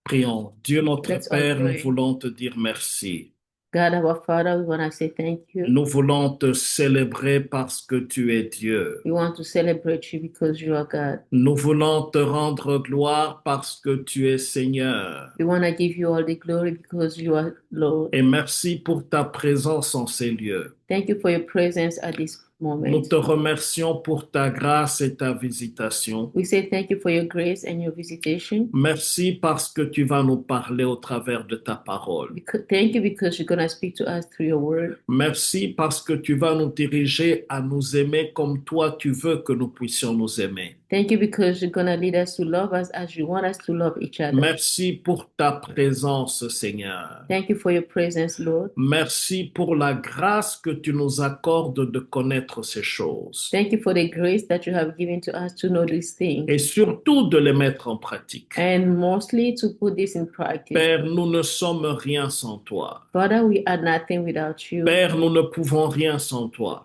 Prions. Dieu notre Let's all Père, nous pray. voulons te dire merci. God, our Father, we want to say thank you. Nous voulons te célébrer parce que tu es Dieu. We want to celebrate you because you are God. Nous voulons te rendre gloire parce que tu es Seigneur. We want to give you all the glory because you are Lord. Et merci pour ta présence en ces lieux. Thank you for your presence at this Nous moment. te remercions pour ta grâce et ta visitation. We say thank you for your grace and your visitation. Merci parce que tu vas nous parler au travers de ta parole. Thank you because you're going to speak to us through your word. Merci parce que tu vas nous diriger à nous aimer comme toi tu veux que nous puissions nous aimer. Thank you because you're going to lead us to love us as you want us to love each other. Merci pour ta présence, Seigneur. Thank you for your presence, Lord. Merci pour la grâce que tu nous accordes de connaître ces choses Thank you for the grace that you have given to us to know these things et surtout de les mettre en pratique. and mostly to put this in practice. Père, nous ne sommes rien sans toi. Father, we are nothing without you. Père, nous ne pouvons rien sans toi.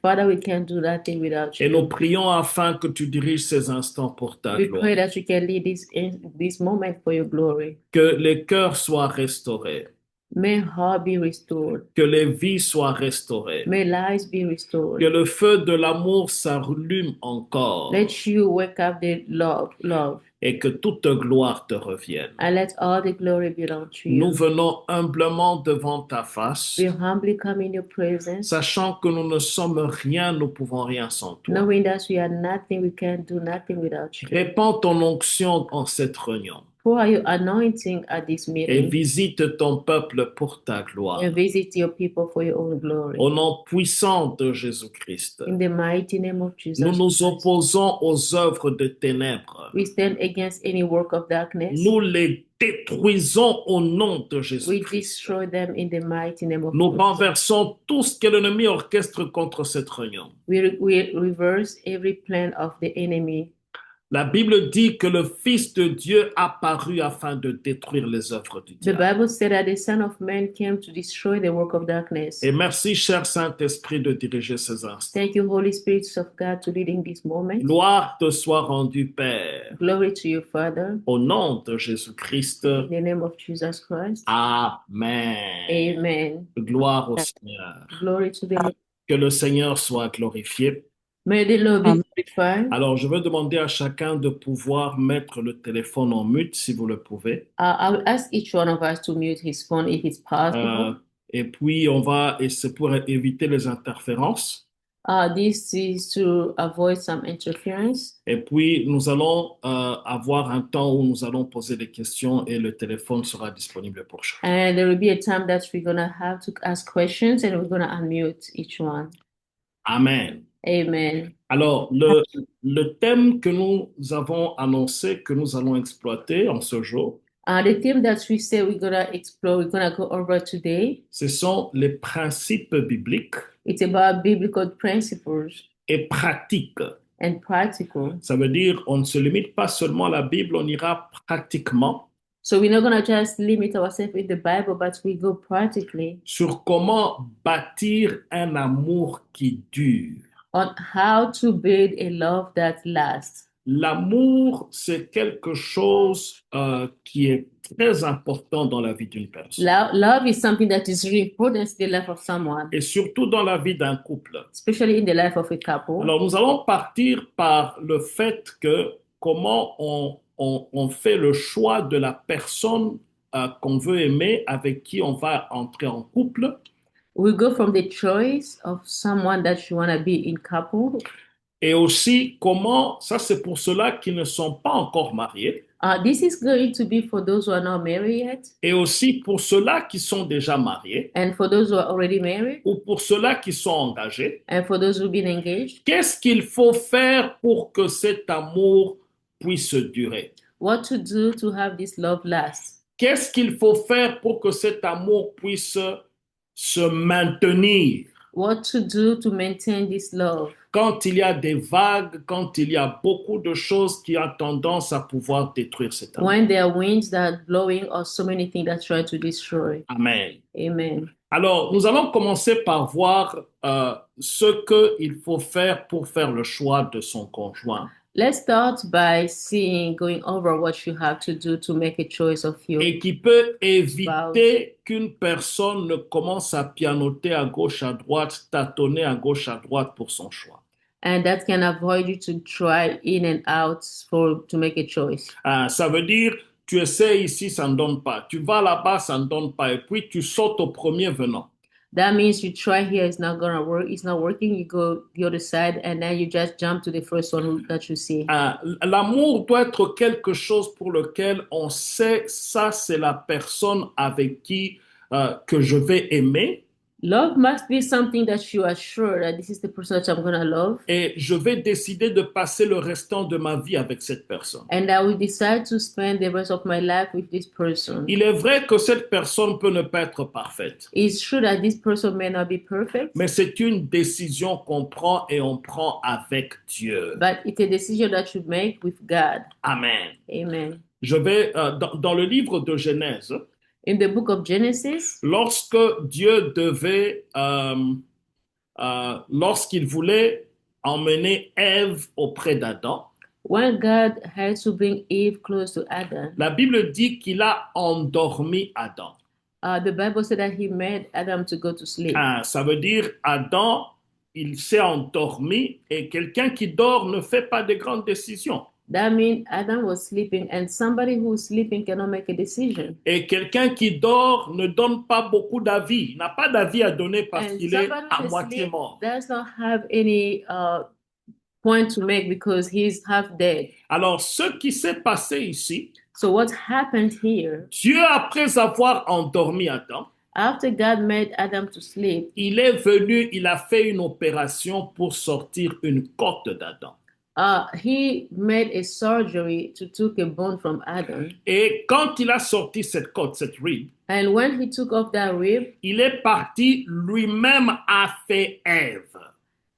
Father, we can do nothing without Et nous you. prions afin que tu diriges ces instants pour ta We gloire. pray that you can lead this moment for your glory. Que les cœurs soient restaurés. May heart be restored. Que les vies soient restaurées. May lives be Que restored. le feu de l'amour s'allume encore. Let you wake up the love, Et que toute gloire te revienne. and let all the glory belong to Nous you. venons humblement devant ta face, We humbly come in your presence, sachant que nous ne sommes rien, nous pouvons rien sans toi. knowing that we are nothing, we can do nothing without you. Répands ton onction en cette réunion Pour your anointing at this et meeting visite ton peuple pour ta gloire. and visit your people for your own glory. Au nom puissant de Jésus-Christ, In the mighty name of Jesus nous nous Christ, opposons aux œuvres de ténèbres. we stand against any work of darkness. Nous les détruisons au nom de We Jésus-Christ. destroy them in the mighty name of Nous Jesus. renversons tout ce que l'ennemi orchestre contre cette réunion. We reverse every plan of the enemy. La Bible dit que le Fils de Dieu apparut afin de détruire les œuvres du The diable. Bible said that the Son of Man came to destroy the work of darkness. Et merci, cher Saint-Esprit, de diriger ces instants. Thank you, Holy Spirit of God, to leading this moment. Gloire te soit rendue, Père, Glory to you, Father. au nom de Jésus-Christ. In the name of Jesus Christ. Amen. Amen. Gloire au Seigneur. Glory to the Lord. Que le Seigneur soit glorifié. May the Lord be glorified. Alors, je veux demander à chacun de pouvoir mettre le téléphone en mute, si vous le pouvez. I will ask each one of us to mute his phone if it's possible. Et puis, et c'est pour éviter les interférences. This is to avoid some interference. Et puis, nous allons avoir un temps où nous allons poser des questions et le téléphone sera disponible pour chacun. And there will be a time that we're going to have to ask questions and we're going to unmute each one. Amen. Amen. Alors, le thème que nous avons annoncé, que nous allons exploiter en ce jour, The theme that we say we're going to explore, we're going to go over today, ce sont les principes bibliques it's about biblical principles et pratiques. and practical. Ça veut dire, on ne se limite pas seulement à la Bible, on ira pratiquement So we're not going to just limit ourselves with the Bible, but we go practically sur comment bâtir un amour qui dure. on how to build a love that lasts. L'amour, c'est quelque chose qui est très important dans la vie d'une personne. Love is something that is really important in the life of someone, Et surtout dans la vie d'un couple. especially in the life of a couple. Alors, nous allons partir par le fait que comment on fait le choix de la personne qu'on veut aimer, avec qui on va entrer en couple. We go from the choice of someone that you want to be in couple. Et aussi comment, ça c'est pour ceux-là qui ne sont pas encore mariés. This is going to be for those who are not married yet, Et aussi pour ceux-là qui sont déjà mariés and for those who are already married, ou pour ceux-là qui sont engagés. and for those who've been engaged. Qu'est-ce qu'il faut faire pour que cet amour puisse durer? What to do to have this love last? Qu'est-ce qu'il faut faire pour que cet amour puisse se maintenir? What to do to maintain this love? Quand il y a des vagues, quand il y a beaucoup de choses qui ont tendance à pouvoir détruire cet amour. When there are winds that are blowing or so many things that try to destroy. Amen. Amen. Alors, nous allons commencer par voir ce qu'il faut faire pour faire le choix de son conjoint. Let's start by going over what you have to do to make a choice of your et qui peut spouse. éviter qu'une personne ne commence à pianoter à gauche, à droite, tâtonner à gauche, à droite pour son choix. And that can avoid you to try in and out to make a choice. Ça veut dire, tu essaies ici, ça ne donne pas. Tu vas là-bas, ça ne donne pas. Et puis, tu sautes au premier venant. That means you try here, it's not gonna work, it's not working, you go the other side, and then you just jump to the first one that you see. L'amour doit être quelque chose pour lequel on sait, ça, c'est la personne avec qui que je vais aimer. Love must be something that you are sure that this is the person that I'm gonna love. Et je vais décider de passer le restant de ma vie avec cette personne. And I will decide to spend the rest of my life with this person. Il est vrai que cette personne peut ne pas être parfaite. It's true that this person may not be perfect. Mais c'est une décision qu'on prend et on prend avec Dieu. But it's a decision that you make with God. Amen. Amen. Je vais dans le livre de Genèse. In the book of Genesis, lorsque Dieu devait, lorsqu'il voulait emmener Ève auprès d'Adam, when God had to bring Eve close to Adam, la Bible dit qu'il a endormi Adam. The Bible said that he made Adam to go to sleep. Ça veut dire Adam, il s'est endormi et quelqu'un qui dort ne fait pas de grandes décisions. That means Adam was sleeping, and somebody who's sleeping cannot make a decision. Et quelqu'un qui dort ne donne pas beaucoup d'avis. Il n'a pas d'avis à donner parce And qu'il est somebody à who's moitié asleep mort. does not have any point to make because he's half dead. Alors, ce qui s'est passé ici, So what happened here? Dieu, après avoir endormi Adam, After God made Adam to sleep, il est venu, il a fait une opération pour sortir une côte d'Adam. He made a surgery to take a bone from Adam. Et quand il a sorti cette côte, cette rib, And when he took off that rib, il est parti lui-même a fait Ève.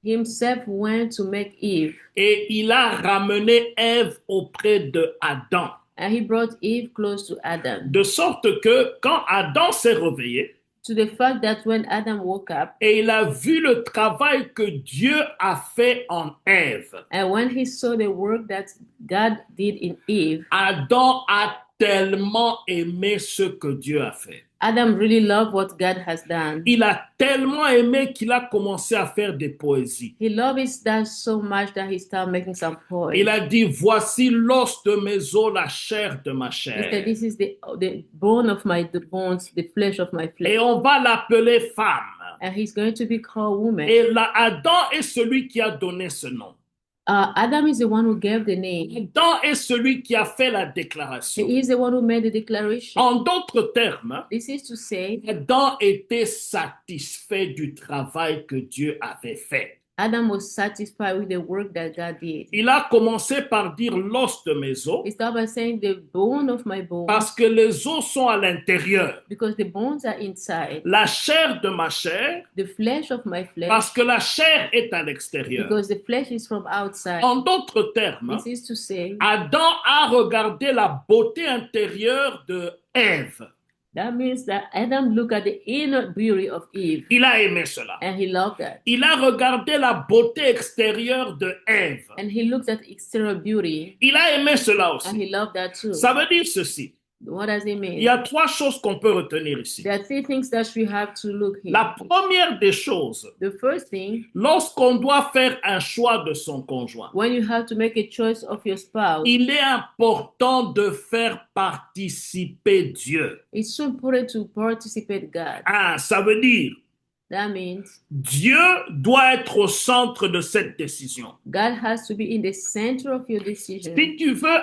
himself went to make Eve. Et il a ramené Ève auprès de Adam. And he brought Eve close to Adam. De sorte que quand Adam s'est réveillé, To the fact that when Adam woke up, et il a vu le travail que Dieu a fait en Ève, and when he saw the work that God did in Eve, Adam a tellement aimé ce que Dieu a fait. Adam really loved what God has done. Il a tellement aimé qu'il a commencé à faire des poésies. He loved his dad so much that he started making some poems. Il a dit, voici l'os de mes os, la chair de ma He chair. said, this is the bone of the bones, the flesh of my flesh. Et on va l'appeler femme. And he's going to be called woman. Et là, Adam est celui qui a donné ce nom. Adam is the one who gave the name. Adam est celui qui a fait la He déclaration. is the one who made the declaration. En d'autres termes, This is to say, Adam était satisfait du travail que Dieu avait fait. Adam was satisfied with the work that God did. Il a commencé par dire l'os de mes os He started by saying the bone of my bones, parce que les os sont à l'intérieur. because the bones are inside. La chair de ma chair The flesh of my flesh, parce que la chair est à l'extérieur. because the flesh is from outside. En d'autres termes, This is to say, Adam a regardé la beauté intérieure de Ève. that means that Adam looked at the inner beauty of Eve, Il a aimé cela. and he loved that. Il a regardé la beauté extérieure de Ève. And he looked at external beauty, Il a aimé cela and aussi. he loved that too. Ça veut dire ceci. What does it mean? Il y a trois choses qu'on peut retenir ici. There are three things that we have to look here. La première des choses, The first thing, lorsqu'on doit faire un choix de son conjoint, when you have to make a choice of your spouse, il est important de faire participer Dieu. it's so important to participate God. Ça veut dire, That means Dieu doit être au centre de cette décision. God has to be in the center of your decision. Si tu veux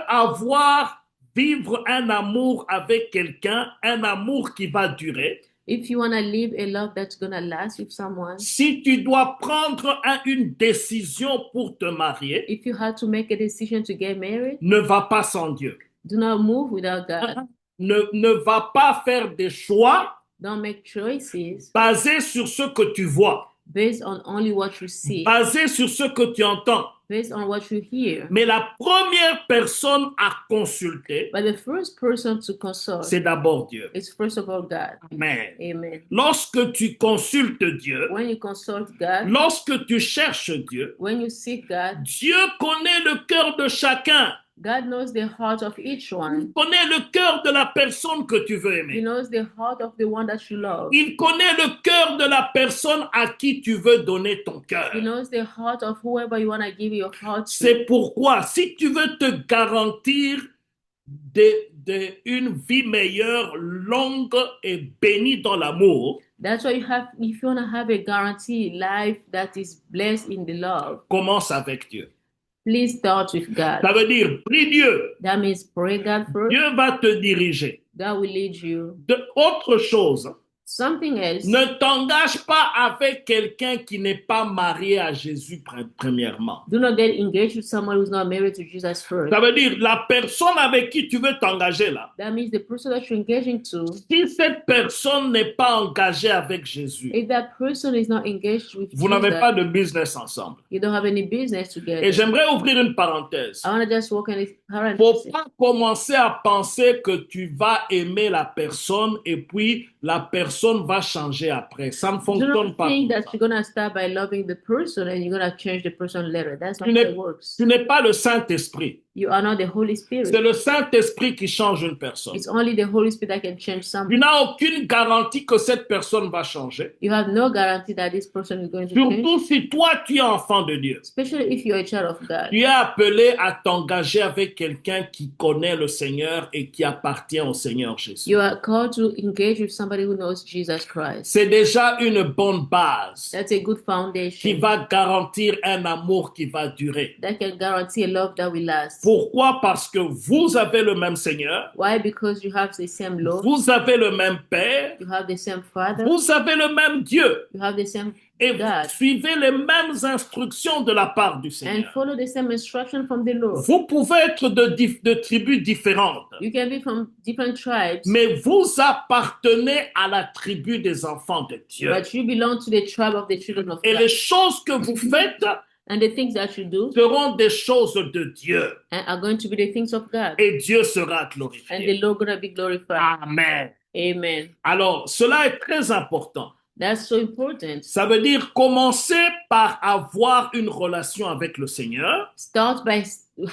vivre un amour avec quelqu'un, un amour qui va durer, If you want to live a love that's going to last with someone, si tu dois prendre une décision pour te marier, if you have to make a decision to get married, ne va pas sans Dieu. do not move without God. Ne va pas faire des choix Don't make choices basés sur ce que tu vois. based on only what you see, basé sur ce que tu entends. based on what you hear. Mais la première personne à consulter, But the first person to consult c'est d'abord Dieu. is first of all God. Amen. Amen. Lorsque tu consultes Dieu, When you consult God, lorsque tu cherches Dieu, when you seek God, Dieu connaît le cœur de chacun. God knows the heart of each Il one. connaît le cœur de la personne que tu veux He aimer. knows the heart of the one that you love. Il connaît le cœur de la personne à qui tu veux donner ton cœur. He knows the heart of whoever you want to give your heart to. C'est pourquoi, si tu veux te garantir une vie meilleure, longue et bénie dans l'amour, That's why if you want to have a guaranteed life that is blessed in the love, commence avec Dieu. please start with God. Ça veut dire, prie Dieu. That means pray God first. Dieu va te diriger. God will lead you. Autre chose, Something else. ne t'engage pas avec quelqu'un qui n'est pas marié à Jésus premièrement. Do not get engaged with someone who's not married to Jesus first. Ça veut dire, la personne avec qui tu veux t'engager là, That means the person that you're engaging to, si cette personne n'est pas engagée avec Jésus, if that person is not engaged with vous n'avez Jesus, pas de business ensemble. you don't have any business together. Et j'aimerais ouvrir une parenthèse. I want to just walk in this Il ne parenthesis. faut pas commencer à penser que tu vas aimer la personne et puis la personne va changer après. Ça ne Do fonctionne not pas think comme that ça. you're going to start by loving the person and you're going to change the person later. That's not Tu how n'es it works. tu n'es pas le Saint-Esprit. You are not the Holy C'est Spirit. le Saint-Esprit qui change une personne. It's only the Holy Spirit that can change Tu something. n'as aucune garantie que cette personne va changer. You have no guarantee that this person is going to change, Surtout si toi, tu es enfant de Dieu. especially if you're a child of God. Tu es appelé à t'engager avec quelqu'un qui connaît le Seigneur et qui appartient au Seigneur Jésus. You are called to engage with somebody who knows Jesus Christ. C'est déjà une bonne base That's a good qui foundation va garantir un amour qui va durer. that can guarantee a love that will last. Pourquoi? Parce que vous avez le même Seigneur, Why? Because you have the same Lord, vous avez le même Père, you have the same Father, vous avez le même Dieu you have the same et vous God, suivez les mêmes instructions de la part du and Seigneur. follow the same instruction from the Lord. Vous pouvez être de tribus différentes, You can be from different tribes, mais vous appartenez à la tribu des enfants de Dieu. but you belong to the tribe of the children of Et God. les choses que vous faites And the things that you do seront des choses de Dieu are going to be the things of God. et Dieu sera And the glorifié. Lord going to be glorified. Amen. Amen. Alors, cela est très important. That's so important. Ça veut dire commencer par avoir une relation avec le Seigneur. Start by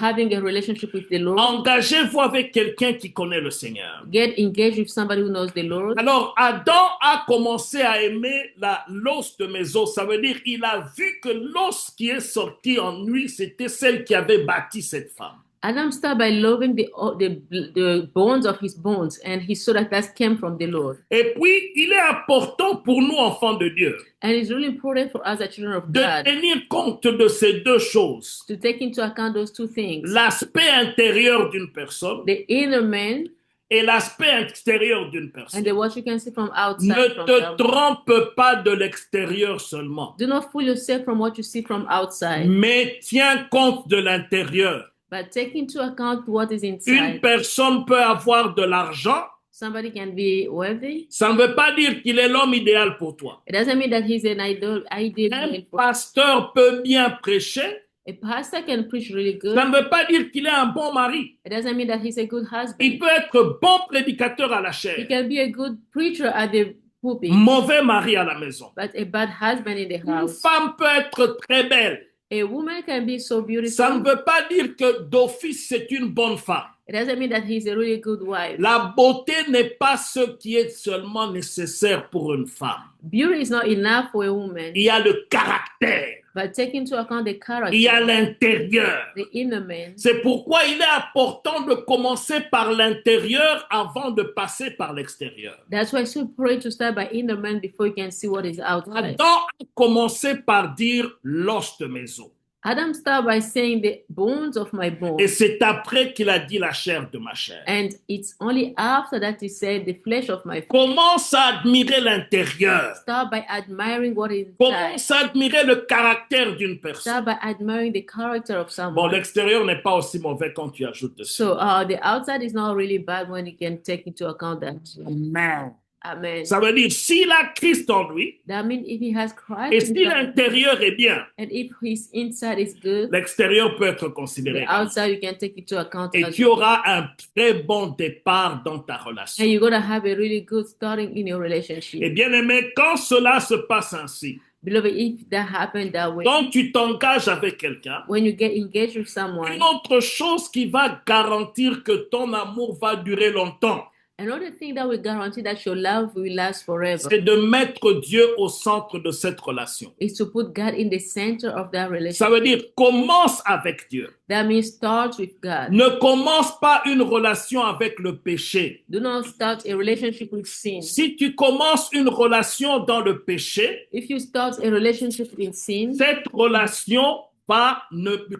having a relationship with the Lord. Engagez-vous avec quelqu'un qui connaît le Seigneur. Get engaged with somebody who knows the Lord. Alors, Adam a commencé à aimer l'os de mes os. Ça veut dire il a vu que l'os qui est sorti en lui, c'était celle qui avait bâti cette femme. Adam started by loving the bones of his bones, and he saw that came from the Lord. Et puis, il est important pour nous, enfants de Dieu, And it's really important for us as children of de God tenir compte de ces deux choses. to take into account those two things. L'aspect intérieur d'une personne The inner man et l'aspect extérieur d'une and personne. what you can see from outside. Ne From te someone. trompe pas de l'extérieur seulement, Do not fool yourself from what you see from outside, mais tiens compte de l'intérieur. but take into account what is Une inside. personne peut avoir de l'argent, Somebody can be worthy. ça ne veut pas dire qu'il est l'homme idéal pour toi. It doesn't mean that he's an ideal Un man. pasteur peut bien prêcher, A pastor can preach really good. ça ne veut pas dire qu'il est un bon mari. It doesn't mean that he's a good Il husband. peut être bon prédicateur à la He chair, can be a good preacher at the pulpit, mauvais mari à la maison. but a bad husband in the Une house. femme peut être très belle, A woman can be so ça ne beautiful. veut pas dire que d'office c'est une bonne femme. It doesn't mean that he's a really good wife. La beauté n'est pas ce qui est seulement nécessaire pour une femme. Beauty is not enough for a woman, Il y a le caractère, but take into account the il y a character, l'intérieur. the inner man. C'est pourquoi il est important de commencer par l'intérieur avant de passer par l'extérieur. That's why it's so important to start by inner man before you can see what is outside. Adam a commencé par dire l'os de mes os. Adam started by saying the bones of my bones. Et c'est après qu'il a dit la chair de ma chair. And it's only after that he said the flesh of my flesh. Commence à admirer l'intérieur. Start by admiring what is inside. Commence à admirer le caractère d'une personne. Start by admiring the character of Bon, someone. l'extérieur n'est pas aussi mauvais quand tu ajoutes dessus. So the outside is not really bad when you can take into account that. Amen. Amen. Ça veut dire, s'il a Christ en lui, That means if he has Christ et in si him, l'intérieur est bien, and if his inside is good, l'extérieur peut être the considéré. outside you can take into account Et as tu well. auras un très bon départ dans ta And relation. you're going to have a really good starting in your relationship. Et bien aimé, quand cela se passe ainsi, Beloved, if that happened that way, quand tu t'engages avec quelqu'un, when you get engaged with someone, une autre chose qui va garantir que ton amour va durer longtemps, another thing that will guarantee that your love will last forever c'est de mettre Dieu au centre de cette relation. is to put God in the center of that Ça relationship. veut dire, commence avec Dieu. That means start with God. Ne commence pas une relation avec le péché. Do not start a relationship with sin. Si tu commences une relation dans le péché, If you start a relationship in sin, cette relation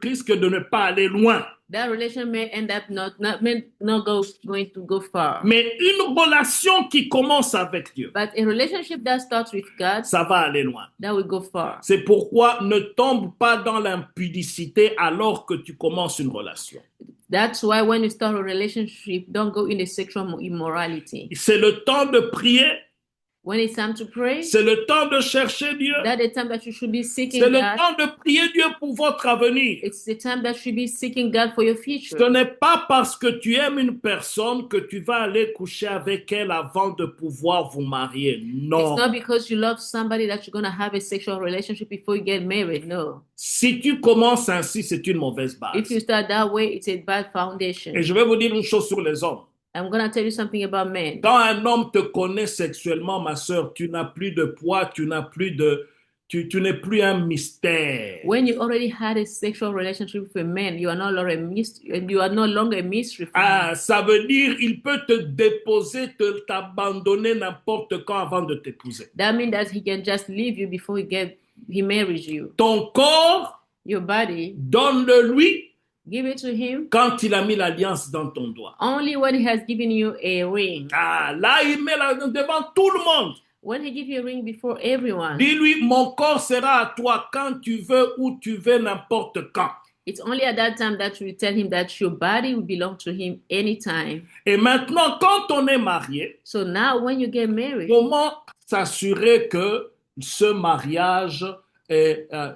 risque de ne pas aller loin. that relation may end up going to go far. Mais une relation qui commence avec Dieu, But a relationship that starts with God, ça va aller loin. that will go far. C'est pourquoi ne tombe pas dans l'impudicité alors que tu commences une relation. That's why when you start a relationship, don't go in the sexual immorality. C'est le temps de prier, When it's time to pray, c'est le temps de chercher Dieu, that's the time that you should be seeking c'est le God. temps de prier Dieu pour votre avenir. It's the time that you should be seeking God for your future. Ce n'est pas parce que tu aimes une personne que tu vas aller coucher avec elle avant de pouvoir vous marier. Non. It's not because you love somebody that you're going to have a sexual relationship before you get married. No. Si tu commences ainsi, c'est une mauvaise If you base. start that way, it's a bad foundation. Et je vais vous dire une chose sur les hommes. I'm going to tell you something about men. Quand un homme te connaît sexuellement, ma sœur, tu n'as plus de poids, tu n'es plus un mystère. When you already had a sexual relationship with a man, you are no longer a mystery for him. Ah, ça veut dire il peut te déposer, t'abandonner n'importe quand avant de t'épouser. That means that he can just leave you before he marries you. Ton corps, Your body, donne-le lui give it to him quand il a mis l'alliance dans ton doigt. only when he has given you a ring. Ah, là, il met devant tout le monde. When he gives you a ring before everyone, Dis-lui, mon corps sera à toi quand tu veux, où tu veux, n'importe quand. it's only at that time that you will tell him that your body will belong to him anytime. Et maintenant, quand on est marié, So now when you get married, comment s'assurer que ce mariage,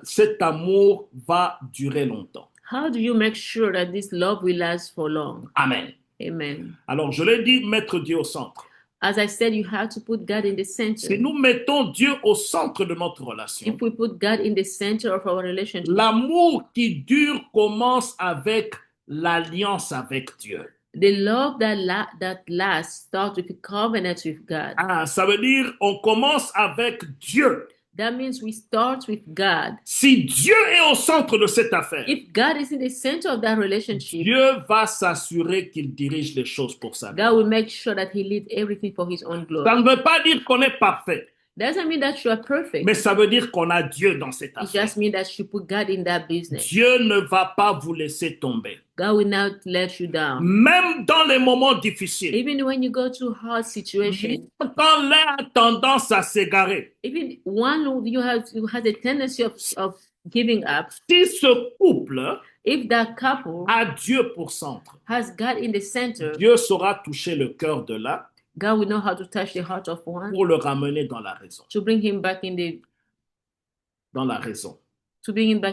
cet amour va durer longtemps? how do you make sure that this love will last for long? Amen. Amen. Alors, je l'ai dit, mettre Dieu au centre. As I said, you have to put God in the center. Si nous mettons Dieu au centre de notre relation, If we put God in the center of our relationship, l'amour qui dure commence avec l'alliance avec Dieu. the love that lasts starts with a covenant with God. Ah, ça veut dire on commence avec Dieu. That means we start with God. Si Dieu est au centre de cette affaire, If God is in the center of that relationship, Dieu va s'assurer qu'il dirige les choses pour ça. God will make sure that He leads everything for His own glory. Ça ne veut pas dire qu'on est parfait, Doesn't mean that you are perfect. mais ça veut dire qu'on a Dieu dans cette It affaire. just means that you put God in that business. Dieu ne va pas vous laisser tomber. God will not let you down. Même dans les moments difficiles, Even when you go through hard situations, quand l'un a tendance à s'égarer, even one who has a tendency of giving up, si ce couple if that couple a Dieu pour centre, has God in the center, Dieu saura toucher le cœur de l'un God will know how to touch the heart of one pour le ramener dans la raison. to bring him back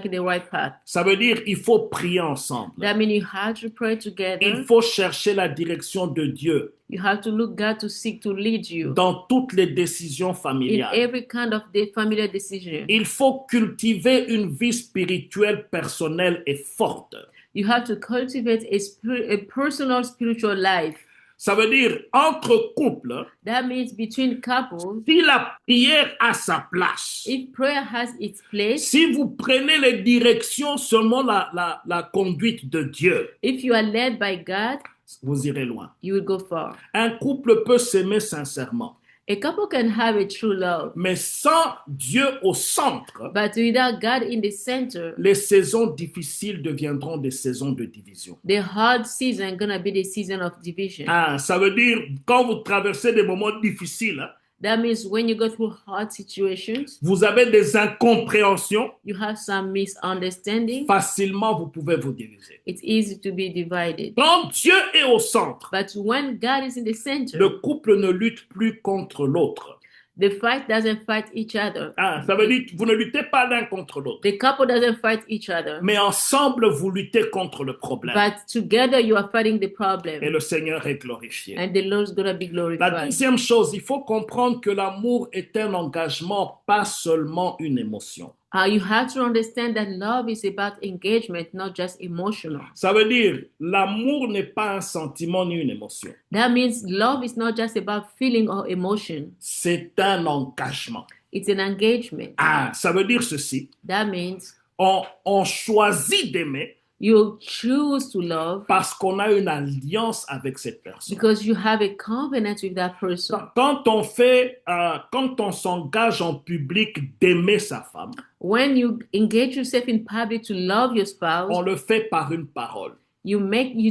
in the right path. Ça veut dire il faut prier ensemble. That means you have to pray together. Il faut chercher la direction de Dieu You have to look God to seek to lead you dans toutes les décisions in familiales. every kind of familiar decision. Il faut cultiver une vie spirituelle personnelle et forte. You have to cultivate a personal spiritual life. Ça veut dire entre couples, That means between couples, si la prière a sa place, if prayer has its place, si vous prenez les directions selon la conduite de Dieu, if you are led by God, vous irez loin. you will go far. Un couple peut s'aimer sincèrement, A couple can have a true love, mais sans Dieu au centre, but without God in the center, les saisons difficiles deviendront des saisons de division. the hard season gonna be the season of division. Ah, ça veut dire, quand vous traversez des moments difficiles, That means when you go through hard situations, vous avez des incompréhensions, you have some misunderstanding. facilement vous pouvez vous diviser. It's easy to be divided. Quand Dieu est au centre, But when God is in the center, le couple ne lutte plus contre l'autre. the fight doesn't fight each other. Ça veut dire que vous ne luttez pas l'un contre l'autre. The couple doesn't fight each other. Mais ensemble, vous luttez contre le problème. But together you are fighting the Et problem. le Seigneur est glorifié. And the Lord's going to be La glorified. deuxième chose, il faut comprendre que l'amour est un engagement, pas seulement une émotion. You have to understand that love is about engagement, not just emotional. Ça veut dire, l'amour n'est pas un sentiment ni une émotion. That means love is not just about feeling or emotion. C'est un engagement. It's an engagement. Ça veut dire ceci. That means On choisit d'aimer you choose to love parce qu'on a une alliance avec cette personne. because you have a covenant with that person. Quand on s'engage en public d'aimer sa femme, When you engage yourself in public to love your spouse, on le fait par une parole you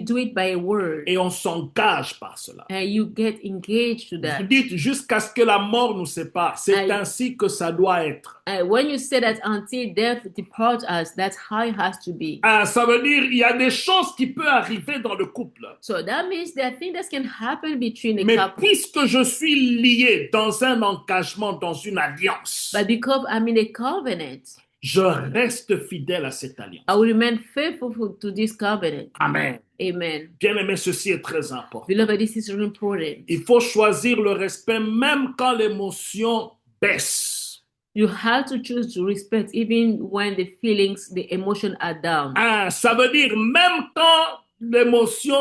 do it by a word, et on s'engage par cela. and you get engaged to Vous that. dites jusqu'à ce que la mort nous sépare. C'est ainsi que ça doit être. When you say that until death depart us, that's how it has to be. Ça veut dire il y a des choses qui peuvent arriver dans le couple. So that means there are things that can happen between a Mais couple. puisque je suis lié dans un engagement, dans une alliance, But because I'm in a covenant, je reste fidèle à cette alliance. I will remain faithful to this covenant. Amen. Amen. Bien aimé, ceci est très important. Beloved, this is really important. Il faut choisir le respect même quand l'émotion baisse. You have to choose to respect even when the feelings, the emotion are down. Ça veut dire même quand l'émotion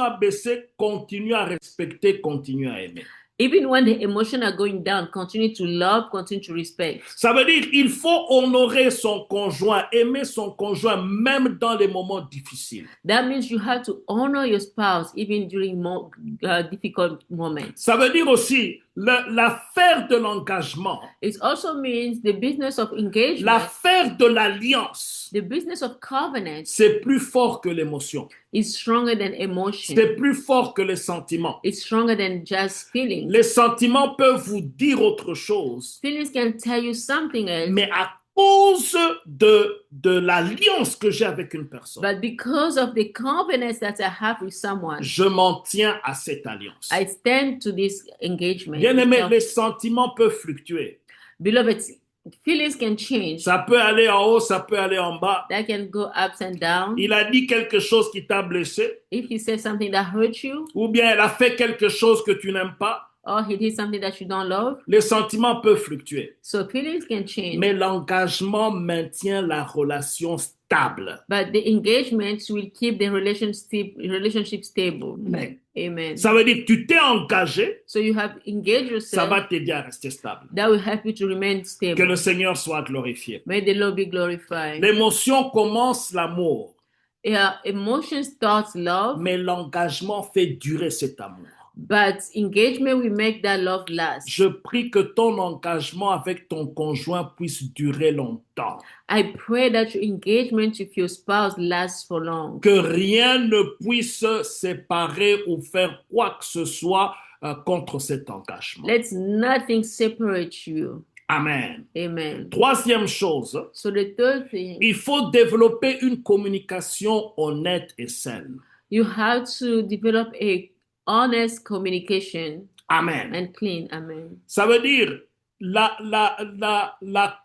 a baissé, continue à respecter, continue à aimer. Even when the emotions are going down, continue to love, continue to respect. Ça veut dire il faut honorer son conjoint, aimer son conjoint même dans les moments difficiles. That means you have to honor your spouse even during more difficult moments. Ça veut dire aussi l'affaire de l'engagement, It also means the business of engagement, l'affaire de l'alliance, the business of covenant c'est plus fort que l'émotion. is stronger than emotion. C'est plus fort que les sentiments. It's stronger than just feelings. Les sentiments peuvent vous dire autre chose, Feelings can tell you something else, mais à cause de l'alliance que j'ai avec une personne, but because of the covenants that I have with someone, je m'en tiens à cette alliance. I stand to this engagement. Bien aimé, les sentiments peuvent fluctuer. Beloved, feelings can change. Ça peut aller en haut, ça peut aller en bas. That can go ups and down. Il a dit quelque chose qui t'a blessé, If he said something that hurt you, ou bien elle a fait quelque chose que tu n'aimes pas. or he did something that you don't love, Les sentiments peuvent fluctuer, so feelings can change. mais l'engagement maintient la relation stable. But the engagements will keep the relationship stable. Amen. Amen. Ça veut dire que tu t'es engagé, So you have engaged ça yourself. va t'aider à rester stable. That will help you to remain Que stable. le Seigneur soit glorifié. May the Lord be glorified. L'émotion commence l'amour, Emotion starts love, mais l'engagement fait durer cet amour. but engagement will make that love last. Je prie que ton engagement avec ton conjoint puisse durer longtemps. I pray that your engagement with your spouse lasts for long. Que rien ne puisse séparer ou faire quoi que ce soit contre cet engagement. Let nothing separate you. Amen. Amen. Troisième chose, So the third thing, il faut développer une communication honnête et saine. you have to develop a honest communication Amen. and clean. Amen. Ça veut dire la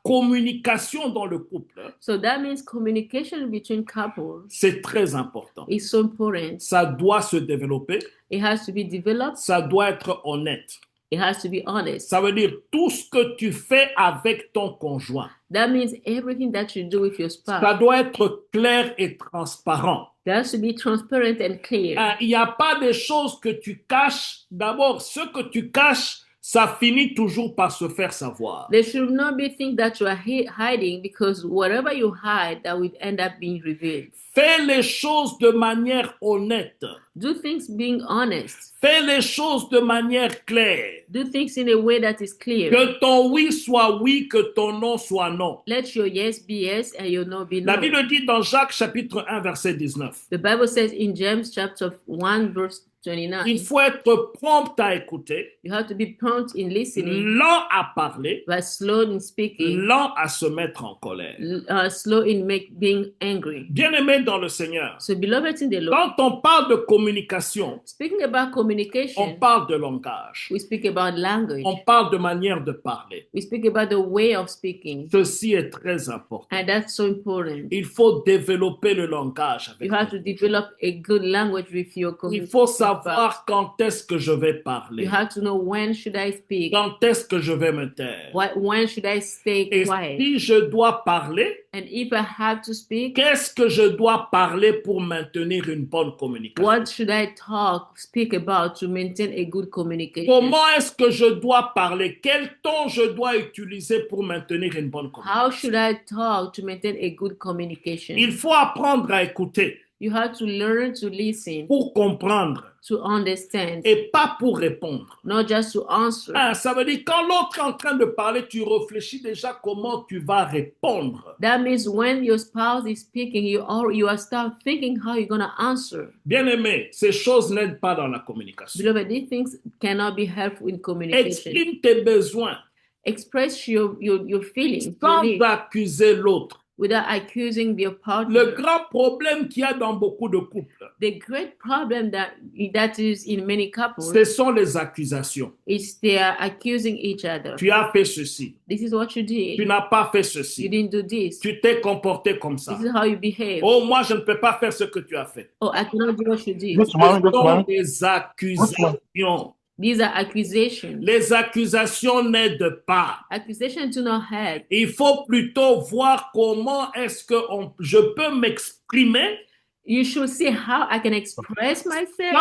communication dans le couple, So that means communication between couples c'est très important. is so important. Ça doit se développer, It has to be developed. ça doit être honnête. It has to be honest. Ça veut dire tout ce que tu fais avec ton conjoint, That means everything that you do with your ça spouse, doit être clair et transparent. it has to be transparent and clear. Il n'y a pas des choses que tu caches. D'abord, ce que tu caches, ça finit toujours par se faire savoir. There should not be things that you are hiding, because whatever you hide, that will end up being revealed. Fais les choses de manière honnête. Do things being honest. Fais les choses de manière claire. Do things in a way that is clear. Que ton oui soit oui, que ton non soit non. Let your yes be yes and your no be La no. Bible dit dans Jacques chapitre 1 verset 19. The Bible says in James chapter 1 verse 29. Il faut être prompt à écouter, You have to be prompt in listening, lent à parler, but slow in speaking, lent à se mettre en colère. slow in being angry. Bien-aimé dans le Seigneur, So, beloved in the Lord, quand on parle de communication, speaking about on communication, parle de langage, we speak about language. on parle de manière de parler. We speak about the way of speaking, Ceci est très important. and that's so important. Il faut développer le langage avec You have to develop a good language with your Il community. faut savoir quand est-ce que je vais parler, You have to know when should I speak, quand est-ce que je vais me taire. when should I stay Et quiet, si je dois parler, and if I have to speak, qu'est-ce que je dois parler pour maintenir une bonne communication? what should I speak about to maintain a good communication? Comment est-ce que je dois parler? Quel ton je dois utiliser pour maintenir une bonne How communication? should I talk to maintain a good communication? Il faut apprendre à écouter You have to learn to listen, pour comprendre to understand, et pas pour répondre. not just to answer. Ça veut dire quand l'autre est en train de parler, tu réfléchis déjà comment tu vas répondre. That means when your spouse is speaking, you are start thinking how you're gonna answer. Bien-aimé, ces choses n'aident pas dans la communication. Beloved, these things cannot be helpful in communication. Exprime tes besoins Express your feelings, your sans needs, accuser l'autre. without accusing your Le partner. grand problème qu'il y a dans beaucoup de couples, The great problem that is in many couples ce sont les accusations. is they are accusing each other. Tu as fait ceci, This is what you tu did. n'as pas fait You ceci, didn't do this. tu t'es comporté comme ça. This is how you behave. Oh, moi, je ne peux pas faire ce que tu as fait. Oh, I cannot do what you did. Ce sont des accusations. These are accusations. Les accusations n'aident pas. Accusations do not help. Il faut plutôt voir comment est-ce que je peux m'exprimer You should see how I can express myself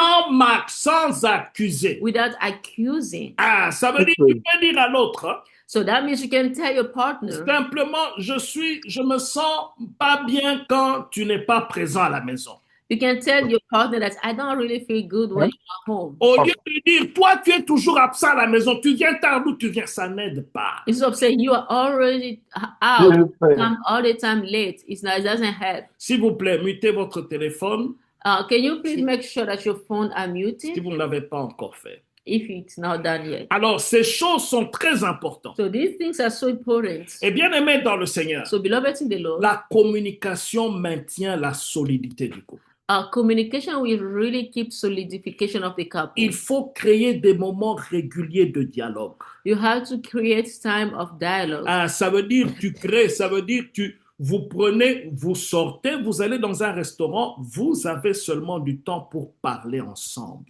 sans accuser. without accusing. Ça veut dire que tu peux dire à l'autre, hein, So that means you can tell your partner, simplement, je me sens pas bien quand tu n'es pas présent à la maison. you can tell your partner that I don't really feel good when you're home. Au lieu de dire, toi, tu es toujours absent à la maison, tu viens tard d'où tu viens, ça n'aide pas. Instead of saying you are already out, come all the time late, it doesn't help. S'il vous plaît, mutez votre téléphone Can you please make sure that your phone are si muted vous ne l'avez pas encore fait. if it's not done yet? Alors, ces choses sont très importantes. So these things are so important. Et bien aimé dans le Seigneur, So beloved in the Lord, la communication maintient la solidité du couple. communication will really keep solidification of the couple. Il faut créer des moments réguliers de dialogue. You have to create time of dialogue. Ça veut dire tu crées, ça veut dire vous prenez, vous sortez, vous allez dans un restaurant, vous avez seulement du temps pour parler ensemble.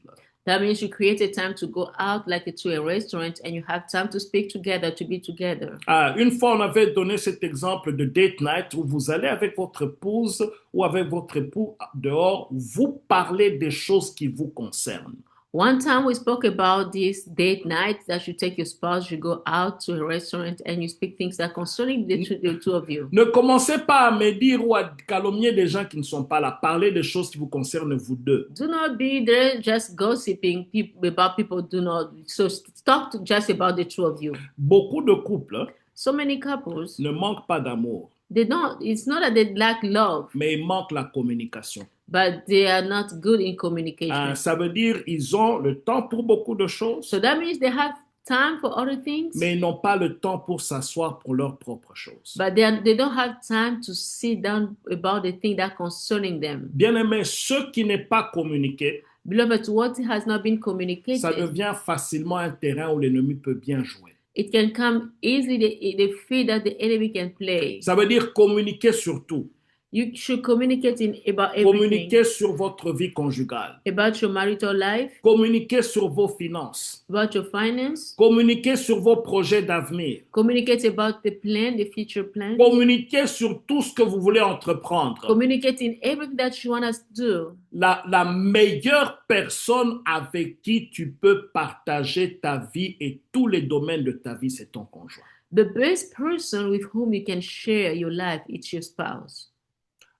That means you create a time to go out like to a restaurant and you have time to speak together, to be together. Une fois, on avait donné cet exemple de date night où vous allez avec votre épouse ou avec votre époux dehors, vous parlez des choses qui vous concernent. One time we spoke about this date night that you take your spouse, you go out to a restaurant and you speak things that concerning the two of you. Ne commencez pas à médire ou à calomnier des gens qui ne sont pas là. Parlez des choses qui vous concernent vous deux. Do not be there just gossiping about people. Do not. So talk just about the two of you. Beaucoup de couples So many couples, ne manquent pas d'amour, they don't. It's not that they lack love, mais il manque la communication. but they are not good in communication. Ça veut dire ils ont le temps pour beaucoup de choses, So that means they have time for other things, mais ils n'ont pas le temps pour s'asseoir pour leurs propres choses. but they don't have time to sit down about the thing that concerning them. Bien-aimé, ce qui n'est pas communiqué, Beloved, what has not been communicated, ça devient facilement un terrain où l'ennemi peut bien jouer. it can come easily the field that the enemy can play. Ça veut dire communiquer sur tout. You should communicate about everything, Communiquer sur votre vie conjugale. about your marital life, Communiquer sur vos finances. about your finance, Communiquer sur vos projets d'avenir. communicate about the plan, the future plan, Communiquer sur tout ce que vous voulez entreprendre. communicate in everything that you want us to do. La meilleure personne avec qui tu peux partager ta vie et tous les domaines de ta vie, c'est ton conjoint. The best person with whom you can share your life is your spouse.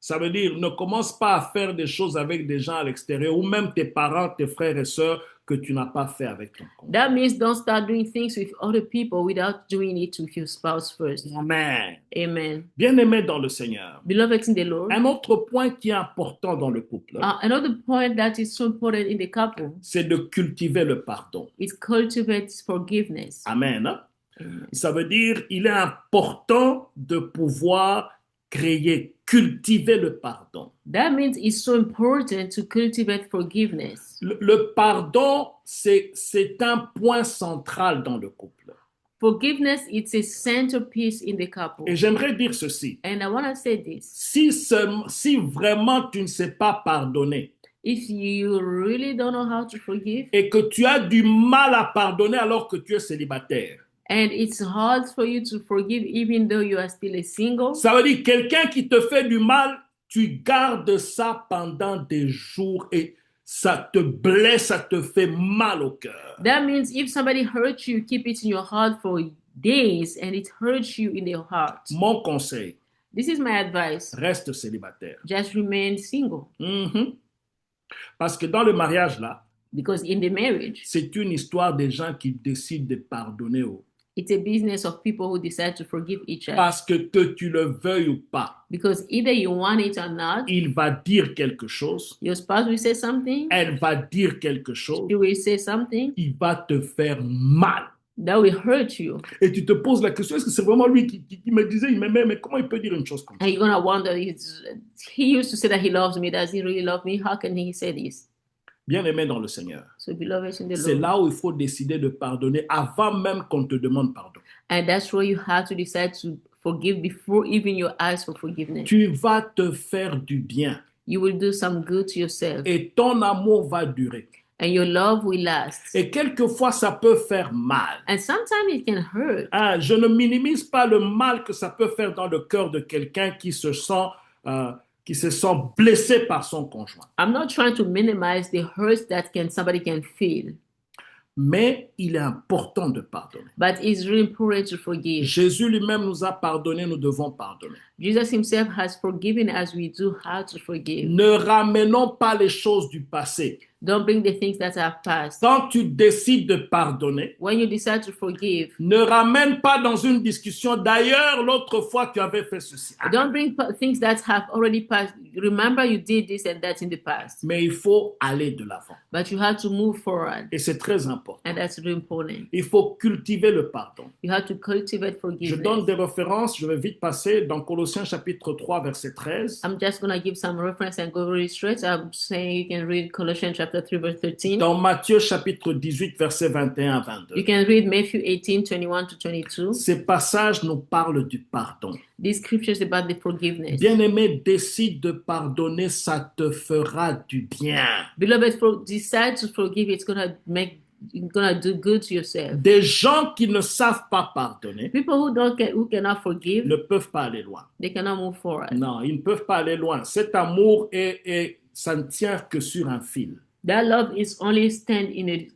Ça veut dire, ne commence pas à faire des choses avec des gens à l'extérieur ou même tes parents, tes frères et sœurs. que tu n'as pas fait avec ton conjoint. That means don't start doing things with other people without doing it with your spouse first. Amen. Amen. Bien-aimé dans le Seigneur. Beloved in the Lord. Un autre point qui est important dans le couple, Another point that is so important in the couple c'est de cultiver le pardon. is cultivate forgiveness. Amen. Amen. Ça veut dire il est important de pouvoir créer, cultiver le pardon. That means it's so important to cultivate forgiveness. Le pardon, c'est un point central dans le couple. Forgiveness, it's a centerpiece in the couple. Et j'aimerais dire ceci. And I want to say this. Si vraiment tu ne sais pas pardonner, If you really don't know how to forgive, et que tu as du mal à pardonner alors que tu es célibataire, and it's hard for you to forgive even though you are still a single, ça veut dire quelqu'un qui te fait du mal, tu gardes ça pendant des jours et ça te blesse, ça te fait mal au cœur. That means if somebody hurts you, keep it in your heart for days and it hurts you in your heart. Mon conseil, This is my advice. reste célibataire. Just remain single. Parce que dans le mariage là, Because in the marriage, c'est une histoire des gens qui décident de pardonner. it's a business of people who decide to forgive each other. Parce que tu le veuilles ou pas, Because either you want it or not, il va dire quelque chose, your spouse will say something, elle va dire quelque chose, she will say something il va te faire mal. that will hurt you. Et tu te poses la question, est-ce que c'est vraiment lui qui me disait, il m'aimait, mais comment il peut dire une chose comme ça? And you're going to wonder, he used to say that he loves me. Does he really love me? How can he say this? Bien-aimé dans le Seigneur, So beloved in the c'est Lord. là où il faut décider de pardonner avant même qu'on te demande pardon. And that's where you have to decide to forgive before even you ask for forgiveness. Tu vas te faire du bien You will do some good to yourself. et ton amour va durer. And your love will last. Et quelquefois, ça peut faire mal. And sometimes it can hurt. Je ne minimise pas le mal que ça peut faire dans le cœur de quelqu'un qui se sent blessé par son conjoint. I'm not trying to minimize the hurts that somebody can feel. Mais il est important de pardonner. But it's really important to forgive. Jésus lui-même nous a pardonné, nous devons pardonner. Jesus himself has forgiven as we do how to forgive. Ne ramenons pas les choses du passé. Don't bring the things that are past. Quand tu décides de pardonner, When you decide to forgive, ne ramène pas dans une discussion. D'ailleurs, l'autre fois, tu avais fait ceci. don't bring things that have already passed. Remember you did this and that in the past. Mais il faut aller de l'avant. But you have to move forward. Et c'est très important. And that's really important. Il faut cultiver le pardon. You have to cultivate Je forgiveness. donne des références, je vais vite passer dans Colossiens chapitre 3, verset 13. I'm just going to give some reference and go really straight. I'm saying you can read Colossians chapter 3, verse 13. Dans Matthieu chapitre 18, verset 21 à 22. You can read Matthew 18, 21 to 22. Ces passages nous parlent du pardon. These scriptures about the forgiveness. Bien-aimé, décide de pardonner, ça te fera du bien. Beloved, decide to forgive. It's going to do good to yourself. Des gens qui ne savent pas pardonner People who cannot forgive, ne peuvent pas aller loin. they cannot move forward. Non, ils ne peuvent pas aller loin. Cet amour, ça ne tient que sur un fil. That love is only stand in a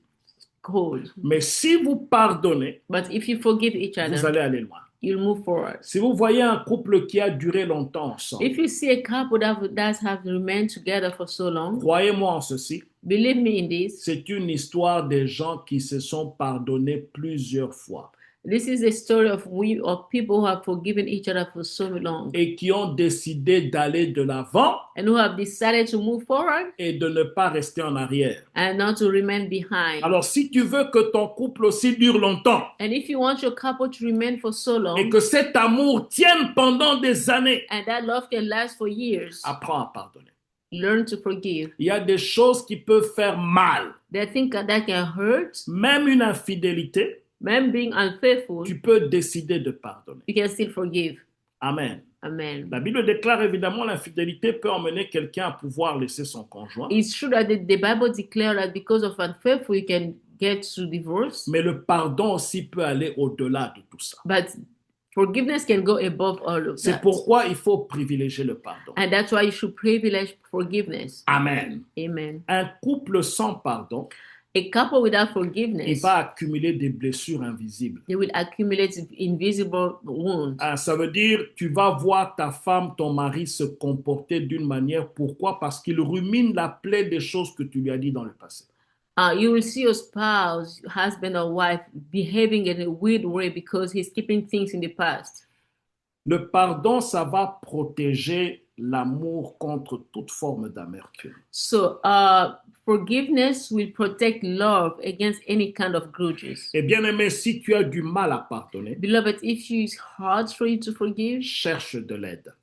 cord. Mais si vous pardonnez, But if you forgive each vous other, allez aller loin. you'll move forward. Si vous voyez un couple qui a duré longtemps ensemble, If you see a couple that have remained together for so long, croyez-moi en ceci, believe me in this. c'est une histoire des gens qui se sont pardonnés plusieurs fois This is a story of people who have forgiven each other for so long et qui ont décidé d'aller de l'avant and who have decided to move forward et de ne pas rester en arrière. and not to remain behind. Alors, si tu veux que ton couple aussi dure longtemps And if you want your couple to remain for so et long que cet amour tienne pendant des années, and that love can last for years, apprends à pardonner. learn to forgive. Il y a des choses qui peuvent faire mal. They think that can hurt. Même une infidélité, Man being unfaithful, tu peux décider de pardonner. you can still forgive. Amen. Amen. La Bible déclare évidemment l'infidélité peut emmener quelqu'un à pouvoir laisser son conjoint. It's true that the Bible declares that because of unfaithful, you can get to divorce. Mais le pardon aussi peut aller au-delà de tout ça. But forgiveness can go above all of C'est that. pourquoi il faut privilégier le pardon. And that's why you should privilege forgiveness. Amen. Amen. Un couple sans pardon, A couple without il forgiveness, va accumuler des blessures invisibles. they will accumulate invisible wounds. Ça veut dire tu vas voir ta femme, ton mari se comporter d'une manière. Pourquoi? Parce qu'il rumine la plaie des choses que tu lui as dit dans le passé. You will see your spouse, husband or wife, behaving in a weird way because he's keeping things in the past. Le pardon, ça va protéger l'amour contre toute forme d'amertume. So, forgiveness will protect love against any kind of grudges. Et bien aimé, si tu as du mal à pardonner, Beloved, if it's hard for you to forgive, cherche de l'aide.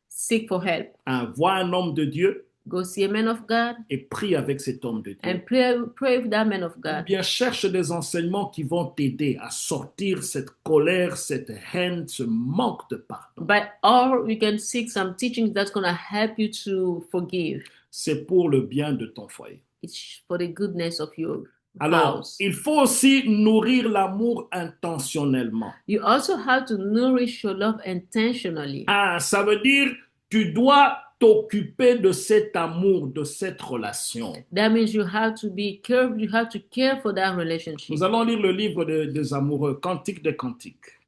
seek for help. Vois un homme de Dieu Go see a man of God et prie avec cet homme de Dieu. and pray with that man of Ou God. bien cherche des enseignements qui vont t'aider à sortir cette colère, cette haine, ce manque de pardon. Or you can seek some teachings that's going to help you to forgive. C'est pour le bien de ton foyer. It's for the goodness of your Alors, house. il faut aussi nourrir l'amour intentionnellement. You also have to nourish your love intentionally. Ça veut dire tu dois t'occuper de cet amour, de cette relation. That means you have to be careful, you have to care for that relationship. Nous allons lire le livre des amoureux, Cantique des Cantiques.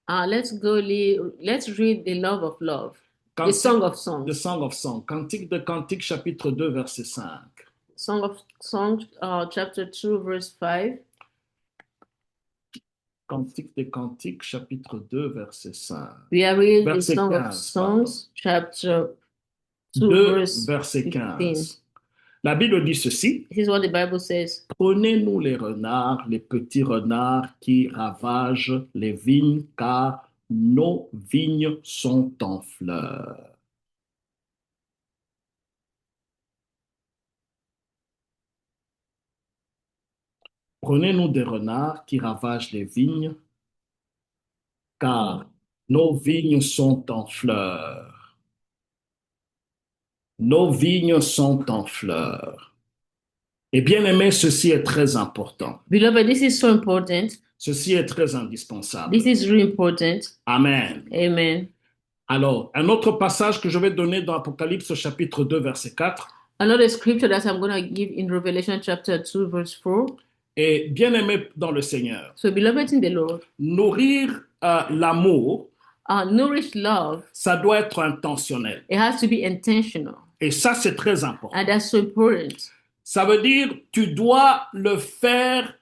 Let's read the Love of Love, the Song of Songs. The Song of Songs, Cantique des Cantiques, chapitre 2, verset 5. Song of Songs, chapter 2, verse 5. Cantique des Cantiques, chapitre 2, verset 5. We are reading the Verset Song 15, of Songs, chapter 2, 2, verse verset 15. 15. La Bible dit ceci. This is what the Bible says. Prenez-nous les renards, les petits renards qui ravagent les vignes, car nos vignes sont en fleurs. Prenez-nous des renards qui ravagent les vignes, car nos vignes sont en fleurs. Nos vignes sont en fleurs. Et bien aimé, ceci est très important. Beloved, this is so important. Ceci est très indispensable. This is really important. Amen. Amen. Alors, un autre passage que je vais donner dans Apocalypse chapitre 2, verset 4. Another scripture that I'm going to give in Revelation chapter 2, verse 4. Et bien aimé dans le Seigneur. So, beloved in the Lord, nourrir l'amour, nourish love, ça doit être intentionnel. It has to be intentional. Et ça, c'est très important. And that's so important. Ça veut dire, tu dois le faire,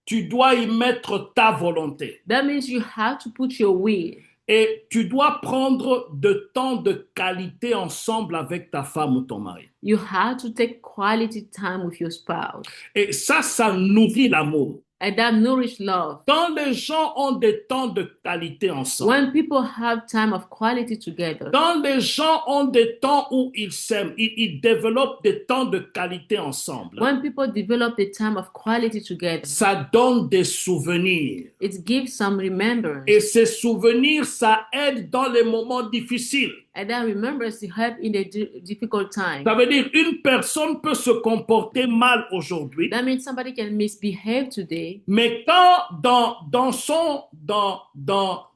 tu dois y mettre ta volonté. That means you have to put your will. Et tu dois prendre de temps de qualité ensemble avec ta femme ou ton mari. You have to take quality time with your spouse. Et ça nourrit l'amour. And that nourish love. Quand les gens ont des temps de qualité ensemble. When people have time of quality together. Quand les gens ont des temps où ils s'aiment, ils développent des temps de qualité ensemble. When people develop the time of quality together. Ça donne des souvenirs. It gives some remembrance. Et ces souvenirs, ça aide dans les moments difficiles. And that remembrance to help in the difficult time. Ça veut dire une personne peut se comporter mal aujourd'hui. That means somebody can misbehave today. Mais quand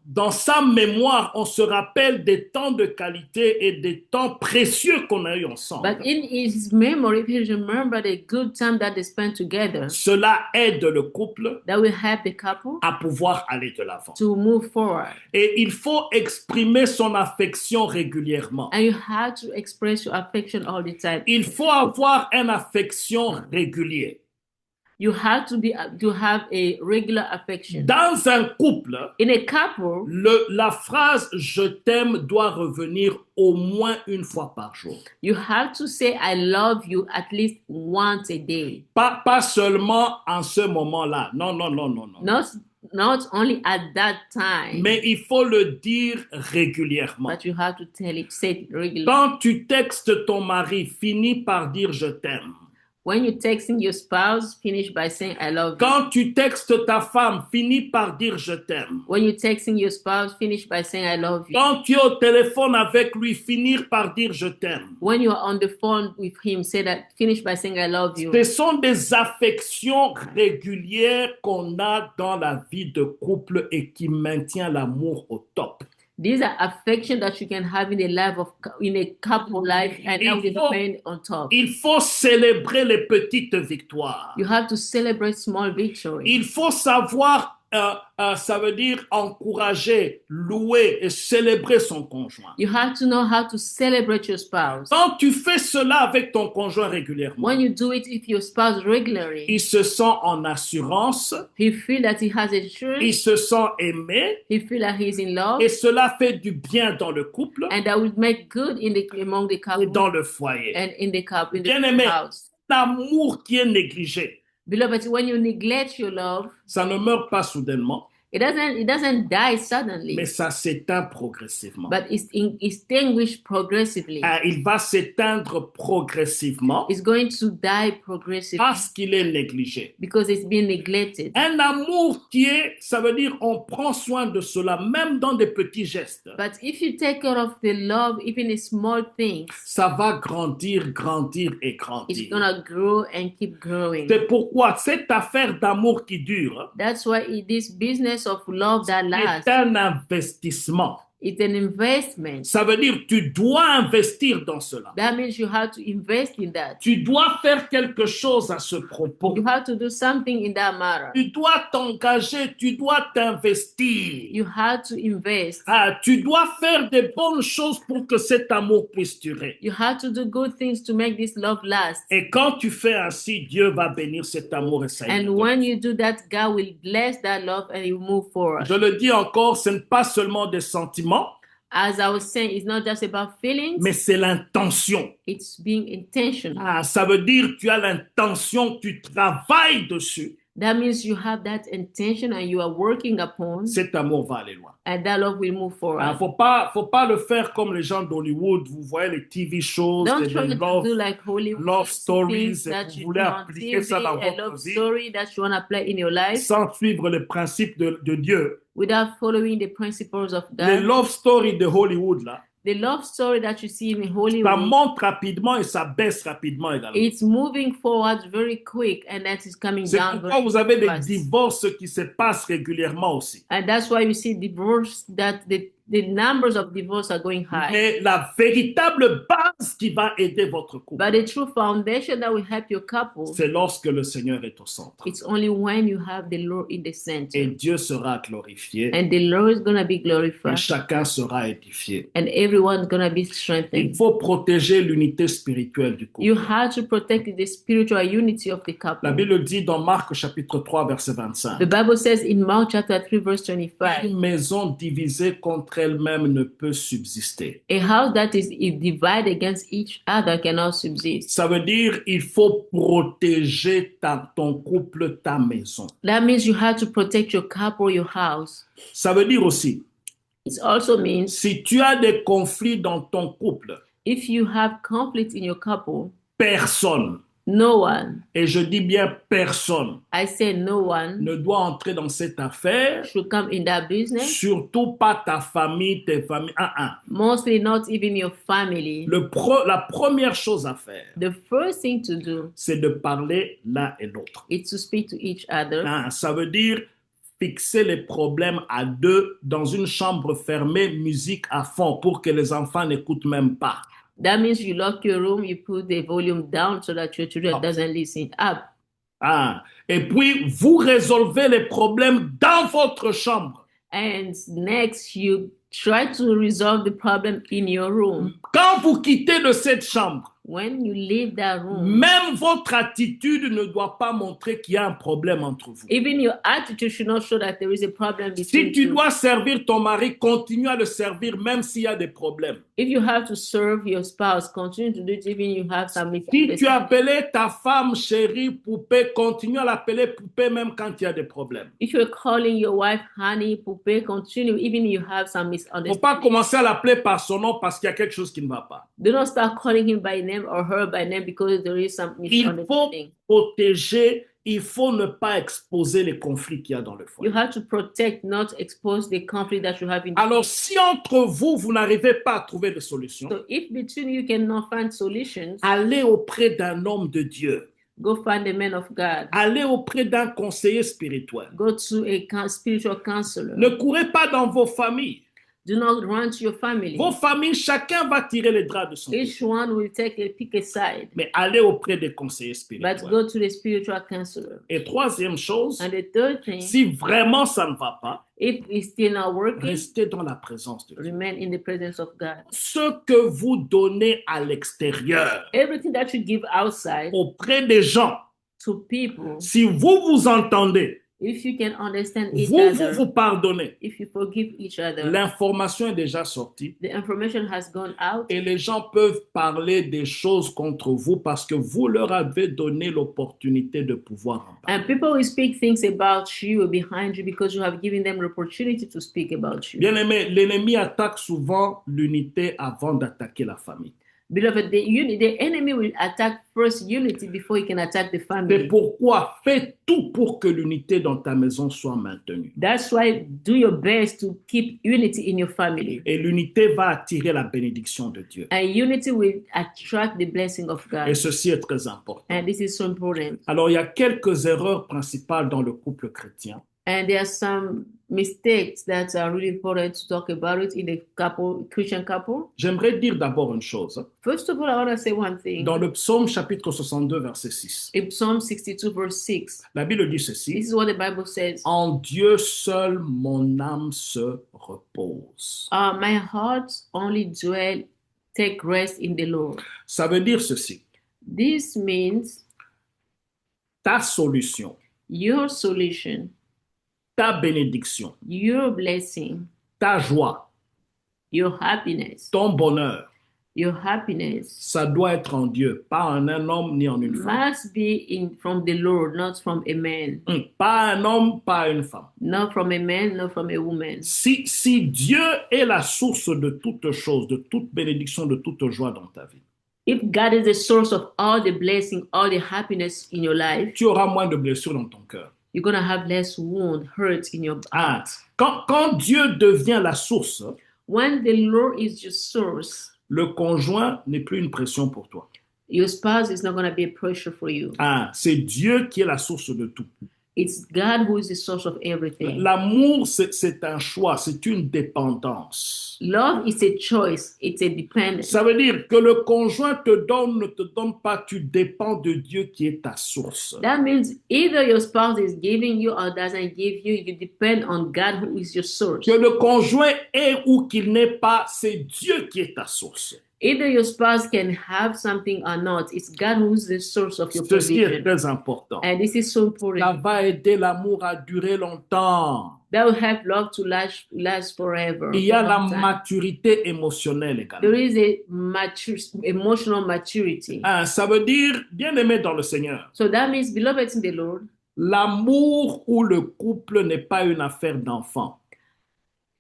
dans sa mémoire, on se rappelle des temps de qualité et des temps précieux qu'on a eu ensemble. But in his memory, he remember the good time that they spent together. Cela aide le couple that will help the couple à pouvoir aller de l'avant. To move forward. Et il faut exprimer son affection régulièrement. And you have to express your affection all the time. Il faut avoir une affection régulière. You have to have a regular affection. Dans un couple, in a couple, la phrase je t'aime doit revenir au moins une fois par jour. You have to say I love you at least once a day. Pas seulement en ce moment-là. Non. Not only at that time. Mais il faut le dire régulièrement. But you have to say it regularly. Quand tu textes ton mari, finis par dire je t'aime. When you're texting your spouse, finish by saying I love you. Quand tu textes ta femme, finis par dire je t'aime. When you're texting your spouse, finish by saying I love you. Quand tu es au téléphone avec lui, finir par dire je t'aime. When you're on the phone with him, finish by saying I love you. Ce sont des affections régulières qu'on a dans la vie de couple et qui maintient l'amour au top. These are affection that you can have in a couple life and everything depend on top. Il faut célébrer les petites victoires. You have to celebrate small victories. Il faut savoir ça veut dire encourager, louer et célébrer son conjoint. You have to know how to celebrate your spouse. Quand tu fais cela avec ton conjoint régulièrement, When you do it with your spouse regularly, il se sent en assurance, he feel that he has il insurance, se sent aimé, he feel that he's in love, et cela fait du bien dans le couple and that will make good among the et couple dans le foyer. and in the couple, in the Bien-aimé, house. l'amour qui est négligé, Beloved, when you neglect your love, ça ne meurt pas soudainement, it doesn't die suddenly, mais ça s'éteint progressivement. but it's extinguished progressively. Il va s'éteindre progressivement It's going to die progressively parce qu'il est négligé. because it's been neglected. Un amour qui est, ça veut dire on prend soin de cela, même dans des petits gestes. But if you take care of the love, even in small things, Ça va grandir, grandir et it's grandir. gonna grow and keep growing. C'est pourquoi cette affaire d'amour qui dure That's why this business of love that est lasts, un investissement. it's an investment. Ça veut dire tu dois investir dans cela. That means you have to invest in that. Tu dois faire quelque chose à ce propos. You have to do something in that matter. Tu dois t'engager, tu dois t'investir. You have to invest. Tu dois faire des bonnes choses pour que cet amour puisse durer. You have to do good things to make this love last. Et quand tu fais ainsi, Dieu va bénir cet amour et ça ira. And when you do that, God will bless that love and you move forward. Je le dis encore, ce n'est pas seulement des sentiments, As I was saying, it's not just about feelings, mais c'est l'intention. it's being intentional. Ça veut dire tu as l'intention, tu travailles dessus. That means you have that intention and you are working upon, Cet amour va aller loin. and that love will move forward. Faut pas le faire comme les gens d'Hollywood. Vous voyez les TV shows, Don't et try les to do like Hollywood love stories, things et that vous you voulez do on appliquer TV, ça dans a votre love vie story that you want to apply in your life sans suivre les principes de Dieu. without following the principles of Les God. love stories de Hollywood, là, The love story that you see in ça Hollywood, monte rapidement et ça baisse rapidement également. it's moving forward very quick and that is coming C'est down pourquoi very vous avez des fast. divorces qui se passent régulièrement aussi. And that's why you see divorce, that the numbers of divorce are going high. Mais la véritable base qui va aider votre couple, But the true foundation that will help your couple, c'est lorsque le Seigneur est au centre. it's only when you have the Lord in the Et center. Dieu sera glorifié And the Lord is going to be et glorified chacun sera édifié. and everyone's going to be Il strengthened. faut protéger l'unité spirituelle du couple. You have to protect the spiritual unity of the La couple. Bible dit dans Marc chapitre 3 verset 25, The Bible says in Mark chapter 3 verse 25, une maison divisée contre elle-même ne peut subsister. a house that is divided against each other cannot subsist. Ça veut dire il faut protéger ton couple, ta maison. That means you have to protect your couple, your house. Ça veut dire aussi, It also means si tu as des conflits dans ton couple, if you have conflict in your couple, personne, no one, et je dis bien personne, I say no one, ne doit entrer dans cette affaire, should come in that business, surtout pas ta famille, tes familles. mostly not even your family. La première chose à faire, The first thing to do c'est de parler l'un et l'autre. is to speak to each other. Ça veut dire fixer les problèmes à deux dans une chambre fermée, musique à fond, pour que les enfants n'écoutent même pas. That means you lock your room, you put the volume down so that your children doesn't listen up. Et puis, vous résolvez les problèmes dans votre chambre. And next, you try to resolve the problem in your room. Quand vous quittez de cette chambre, When you leave that room, même votre attitude ne doit pas montrer qu'il y a un problème entre vous. even your attitude should not show that there is a problem Si between tu you. dois servir ton mari, continue à le servir même s'il y a des problèmes. If you have to serve your spouse, continue to do it even you have some Si tu misunderstanding. appelais ta femme chérie, poupée, continue à l'appeler poupée même quand il y a des problèmes. If you're calling your wife honey, poupée, continue even you have some Il ne faut pas misunderstanding. commencer à l'appeler par son nom parce qu'il y a quelque chose qui ne va pas. Do not start calling him by name or her by name because there is some Il faut misunderstanding. protéger, il faut ne pas exposer les conflits qu'il y a dans le foyer. You have to protect, not expose the conflict that you have in. Alors, si entre vous, vous n'arrivez pas à trouver de solution, So if between you cannot find solutions, allez auprès d'un homme de Dieu. go find the man of God. Allez auprès d'un conseiller spirituel. Go to a spiritual counselor. Ne courez pas dans vos familles. Do not run to your family. Vos familles, chacun va tirer les draps de son Each côté. one will pick a side. Mais allez auprès des conseillers But spirituels. go to the spiritual counselor. Et troisième chose, And the third thing, si vraiment ça ne va pas, if it's still not working, restez dans la présence de Dieu. remain in the presence of God. Ce que vous donnez à l'extérieur, Everything that you give outside auprès des gens, to people, si vous vous entendez, if you can understand each vous other, vous pardonnez, if you forgive each other, l'information est déjà sortie the information has gone out, et les gens peuvent parler des choses contre vous parce que vous leur avez donné l'opportunité de pouvoir en parler. and people will speak things about you or behind you because you have given them the opportunity to speak about you. Bien aimé, l'ennemi attaque souvent l'unité avant d'attaquer la famille. Beloved, the enemy will attack first unity before he can attack the C'est family. pourquoi fais tout pour que l'unité dans ta maison soit maintenue. That's why do your best to keep unity in your family. Et l'unité va attirer la bénédiction de Dieu. And unity will attract the blessing of God. Et ceci est très important. And this is so important. Alors, il y a quelques erreurs principales dans le couple chrétien. And there are some mistakes that are really important to talk about it in a Christian couple. J'aimerais dire d'abord une chose. First of all, I want to say one thing. Dans le psaume chapitre 62, verset 6, In Psalm 62, verse 6, la Bible dit this ceci. is what the Bible says. En Dieu seul mon âme se repose. My heart only take rest in the Lord. Ça veut dire ceci. This means Ta solution, your solution, ta bénédiction, your blessing, ta joie, your happiness, ton bonheur, your happiness ça doit être en Dieu, pas en un homme ni en une femme. must be from the Lord, not from a man. Pas un homme, pas une femme. Not from a man, not from a woman. Si Dieu est la source de toutes choses, de toute bénédiction, de toute joie dans ta vie, If God is the source of all the blessing, all the happiness in your life, tu auras moins de blessures dans ton cœur. you're going to have less wound, hurt in your heart. Quand Dieu devient la source, When the Lord is your source, le conjoint n'est plus une pression pour toi. your spouse is not going to be a pressure for you. C'est Dieu qui est la source de tout. It's God who is the source of everything. L'amour, c'est un choix, c'est une dépendance. Love is a choice. It's a dependence. Ça veut dire que le conjoint te donne, ne te donne pas, tu dépends de Dieu qui est ta source. That means either your spouse is giving you or doesn't give you, you depend on God who is your source. Que le conjoint ait ou qu'il n'ait pas, c'est Dieu qui est ta source. Either your spouse can have something or not. It's God who's the source of your Ceci est provision. très important. And this is so Ça important. va aider l'amour à durer longtemps. That will help love to last forever. Il y a for a la long time. maturité émotionnelle également. There is a emotional maturity. Ça veut dire, bien aimé dans le Seigneur, So that means, beloved in the Lord, l'amour ou le couple n'est pas une affaire d'enfant.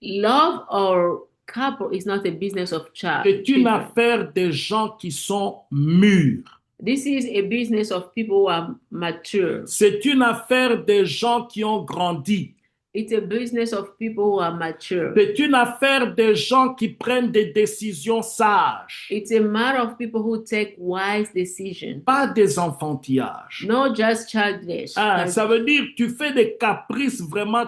love or couple is not a business of child. C'est une children. affaire des gens qui sont mûrs. This is a business of people who are mature. C'est une affaire des gens qui ont grandi. It's a business of people who are mature. C'est une affaire des gens qui prennent des décisions sages. It's a matter of people who take wise decisions, Pas des enfantillages. not just childish. Ça veut dire tu fais des caprices vraiment.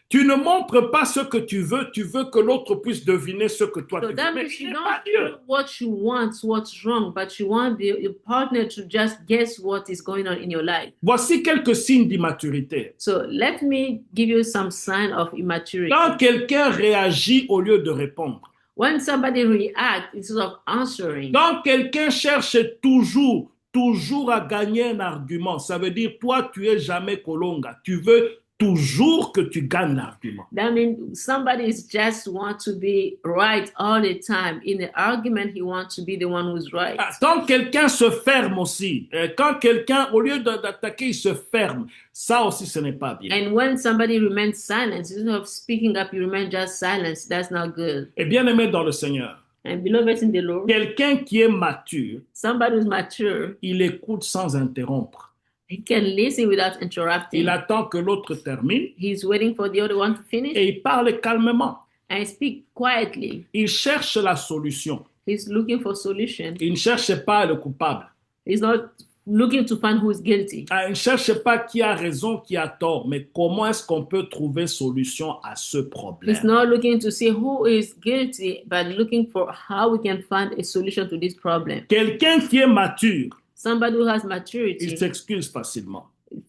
Tu ne montres pas ce que tu veux que l'autre puisse deviner ce que toi So tu that veux. Mais means il you n'est pas don't Dieu. do what you want, what's wrong, but you want your partner to just guess what is going on in your life. Voici quelques signes d'immaturité. So let me give you some sign of immaturity. Quand quelqu'un réagit au lieu de répondre. When somebody reacts instead of answering. Quand quelqu'un cherche toujours à gagner un argument, ça veut dire toi tu es jamais colonga. Tu veux toujours que tu gagnes l'argument. That means somebody is just want to be right all the time. In the argument, he wants to be the one who's right. Quand quelqu'un se ferme aussi, quand quelqu'un, au lieu d'attaquer, il se ferme, ça aussi, ce n'est pas bien. And when somebody remains silent, instead of speaking up, you remain just silent. That's not good. Et bien aimé dans le Seigneur, And beloved in the Lord, quelqu'un qui est mature, somebody who's mature, il écoute sans interrompre. he can listen without interrupting. Il attend que l'autre termine He's waiting for the other one to finish et il parle calmement. and speak quietly. Il cherche la solution. He's looking for solution. Il ne cherche pas le coupable. He's not looking to find who is guilty. Il ne cherche pas qui a raison, qui a tort, mais comment est-ce qu'on peut trouver solution à ce He's problème. not looking to see who is guilty, but looking for how we can find a solution to this problem. Quelqu'un qui est mature, Somebody who has il maturity s'excuse facilement.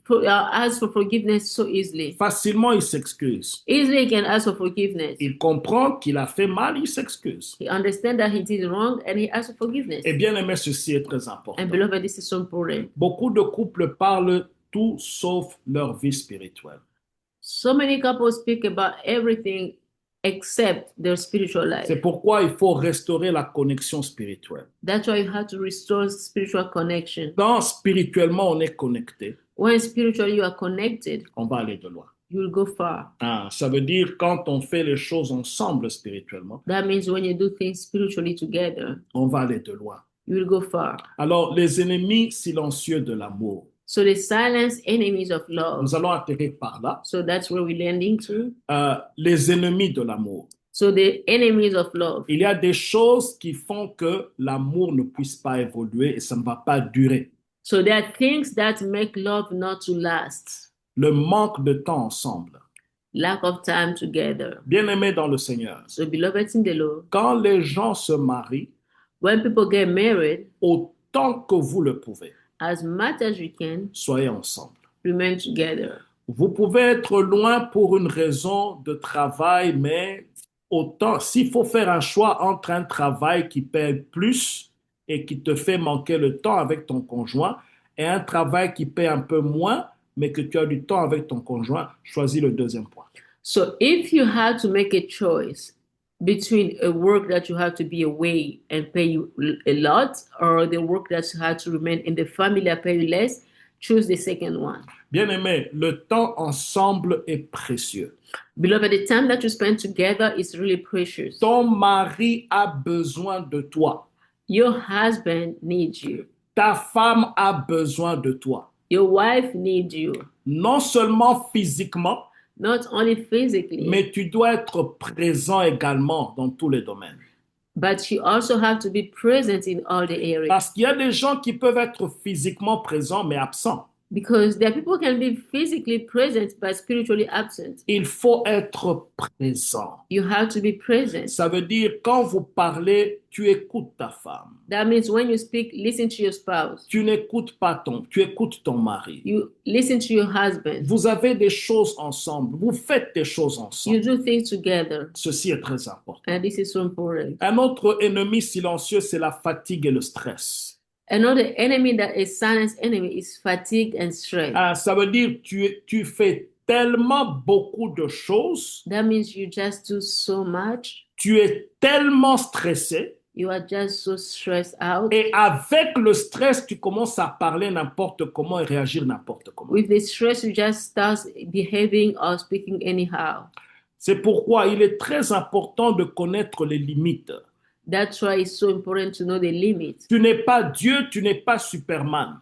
asks for forgiveness so easily. Facilement, il s'excuse. Easily he can ask for forgiveness. Il comprend qu'il a fait mal, il s'excuse. He understands that he did wrong and he asks for forgiveness. Et bien aimé, ceci est très important. And beloved, this is so important. Beaucoup de couples parlent tout sauf leur vie spirituelle. So many couples speak about everything except their spiritual life. C'est pourquoi il faut restaurer la connexion spirituelle. That's why you have to restore spiritual connection. Quand spirituellement on est connecté, When spiritually you are connected, on va aller de loin. you will go far. Ça veut dire quand on fait les choses ensemble spirituellement, That means when you do things spiritually together, on va aller de loin. you will go far. Alors, les ennemis silencieux de l'amour, So the silence enemies of love. nous allons atterrir par là. So that's where we landing to. Les ennemis de l'amour. So the enemies of love. Il y a des choses qui font que l'amour ne puisse pas évoluer et ça ne va pas durer. So there are things that make love not to last. Le manque de temps ensemble. Lack of time together. Bien-aimés dans le Seigneur, So beloved in the Lord, quand les gens se marient, when people get married, autant que vous le pouvez, as much as you can, soyez ensemble. remain together. Vous pouvez être loin pour une raison de travail, mais autant, s'il faut faire un choix entre un travail qui paie plus et qui te fait manquer le temps avec ton conjoint et un travail qui paie un peu moins, mais que tu as du temps avec ton conjoint, choisis le deuxième point. So if you had to make a choice between a work that you have to be away and pay you a lot, or the work that you have to remain in the family and pay you less, choose the second one. Bien-aimé, le temps ensemble est précieux. Beloved, the time that you spend together is really precious. Ton mari a besoin de toi. Your husband needs you. Ta femme a besoin de toi. Your wife needs you. Non seulement physiquement, Not only physically, mais tu dois être présent également dans tous les domaines. but you also have to be present in all the areas. Parce qu'il y a des gens qui peuvent être physiquement présents mais absents. Because there are people who can be physically present but spiritually absent. Il faut être présent. You have to be present. Ça veut dire quand vous parlez, tu écoutes ta femme. That means when you speak, listen to your spouse. Tu n'écoutes pas tu écoutes ton mari. You listen to your husband. Vous avez des choses ensemble. Vous faites des choses ensemble. You do things together. Ceci est très important. And this is so important. Un autre ennemi silencieux, c'est la fatigue et le stress. Another enemy that is silent enemy is fatigue and stress. Ça veut dire tu fais tellement beaucoup de choses. That means you just do so much. Tu es tellement stressé. You are just so stressed out. Et avec le stress, tu commences à parler n'importe comment et réagir n'importe comment. With the stress, you just start behaving or speaking anyhow. C'est pourquoi il est très important de connaître les limites. That's why it's so important to know the limits. Tu n'es pas Dieu, tu n'es pas Superman.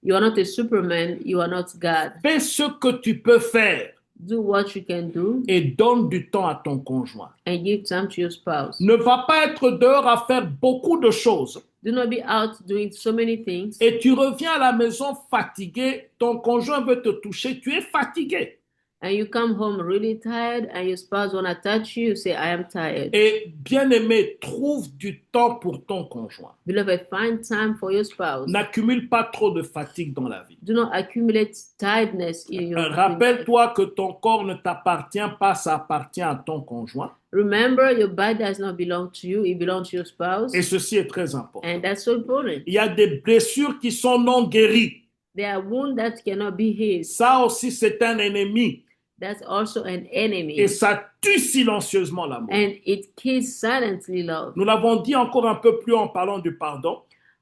You are not a Superman, you are not God. Fais ce que tu peux faire Do what you can do et donne du temps à ton conjoint. and give time to your spouse. Ne va pas être dehors à faire beaucoup de choses. Do not be out doing so many things. Et tu reviens à la maison fatigué, ton conjoint veut te toucher, tu es fatigué. And you come home really tired and your spouse want to touch you, you say, I am tired. Et bien-aimé, trouve du temps pour ton conjoint. Beloved, find time for your spouse. N'accumule pas trop de fatigue dans la vie. Do not accumulate tiredness in your life. Rappelle-toi que ton corps ne t'appartient pas, ça appartient à ton conjoint. Remember, your body does not belong to you, it belongs to your spouse. Et ceci est très important. And that's so important. Il y a des blessures qui sont non guéries. There are wounds that cannot be healed. Ça aussi, c'est un ennemi. That's also an enemy. Et ça tue silencieusement l'amour. And it kills silently love. Nous l'avons dit encore un peu plus haut en parlant du pardon.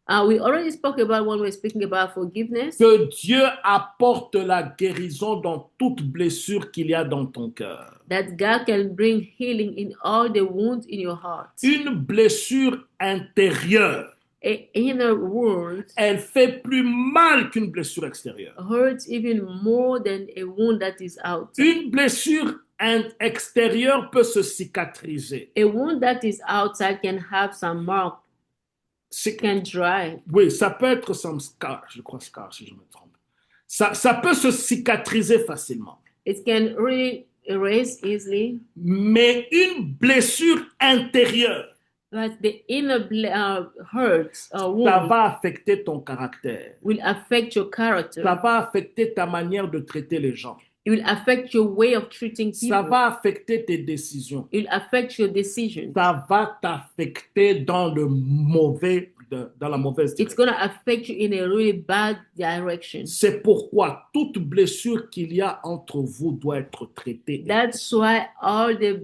We already spoke about when we were speaking about forgiveness. Que Dieu apporte la guérison dans toute blessure qu'il y a dans ton cœur. That God can bring healing in all the wounds in your heart. Une blessure intérieure, An inner wound elle fait plus mal qu'une blessure extérieure. hurts even more than a wound that is out. Une blessure extérieure peut se cicatriser. A wound that is outside can have some mark. C'est- can dry. oui, ça peut être some scar, je crois scar si je me trompe. Ça peut se cicatriser facilement. It can really erase easily, Mais une blessure intérieure, but the inner hurts or ça wound va affecter ton caractère. will affect your Ça character. va affecter ta manière de traiter les gens. It will affect your way of treating Ça people. va affecter tes décisions. It will affect your decisions. Ça va t'affecter dans la mauvaise It's direction. going to affect you in a really bad direction. C'est pourquoi toute blessure qu'il y a entre vous doit être traitée. That's why all the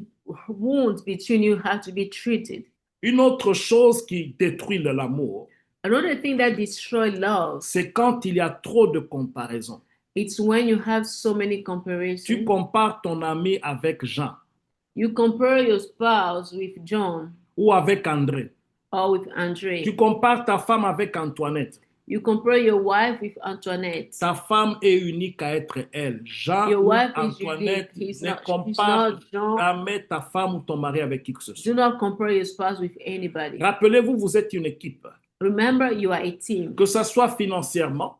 wounds between you have to be treated. Une autre chose qui détruit l'amour, Another thing that destroys love, c'est quand il y a trop de comparaisons. it's when you have so many Tu comparisons. compares ton ami avec Jean You compare your spouse with John ou avec André. or with Tu Andre. compares ta femme avec Antoinette. You compare your wife with Antoinette. Ta femme est unique à être elle. Jean Your ou wife is Antoinette unique. He's ne not compare John. jamais ta femme ou ton mari avec qui que ce Do soit. not compare your spouse with anybody. Rappelez-vous, vous êtes une équipe. Remember, you are a team. Que ça soit financièrement,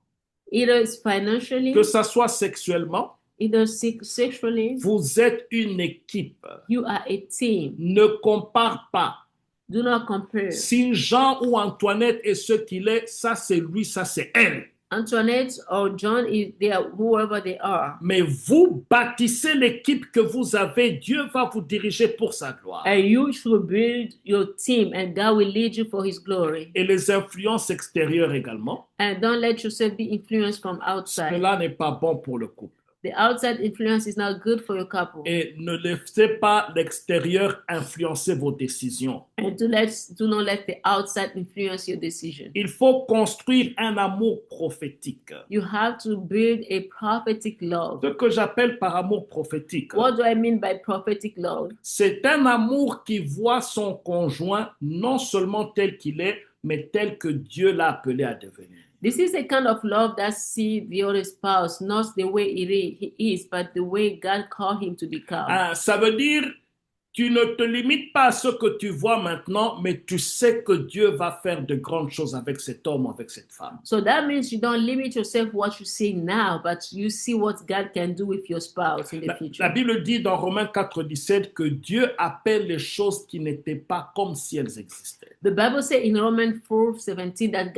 Either it's financially, que ça soit sexuellement, either sexually, vous êtes une équipe. you are a team. Ne compare pas. Do not compare. Si Jean ou Antoinette est ce qu'il est, ça c'est lui, ça c'est elle. Antoinette or John, they are whoever they are. Mais vous bâtissez l'équipe que vous avez. Dieu va vous diriger pour sa gloire. And you should build your team, and God will lead you for His glory. Et les influences extérieures également. And don't let yourself be influenced from outside. Cela n'est pas bon pour le couple. The outside influence is not good for your couple. Et ne laissez pas l'extérieur influencer vos décisions. And do not let the outside influence your decision. Il faut construire un amour prophétique. You have to build a prophetic love. Ce que j'appelle par amour prophétique, What do I mean by prophetic love? c'est un amour qui voit son conjoint non seulement tel qu'il est, mais tel que Dieu l'a appelé à devenir. This is a kind of love that sees the other spouse not the way he is, but the way God called him to become. Ça veut dire, tu ne te limites pas à ce que tu vois maintenant, mais tu sais que Dieu va faire de grandes choses avec cet homme ou avec cette femme. So that means you don't limit yourself what you see now, but you see what God can do with your spouse in the future. La Bible dit dans Romains 4,17 que Dieu appelle les choses qui n'étaient pas comme si elles existaient. The Bible says in Romans 4:17 that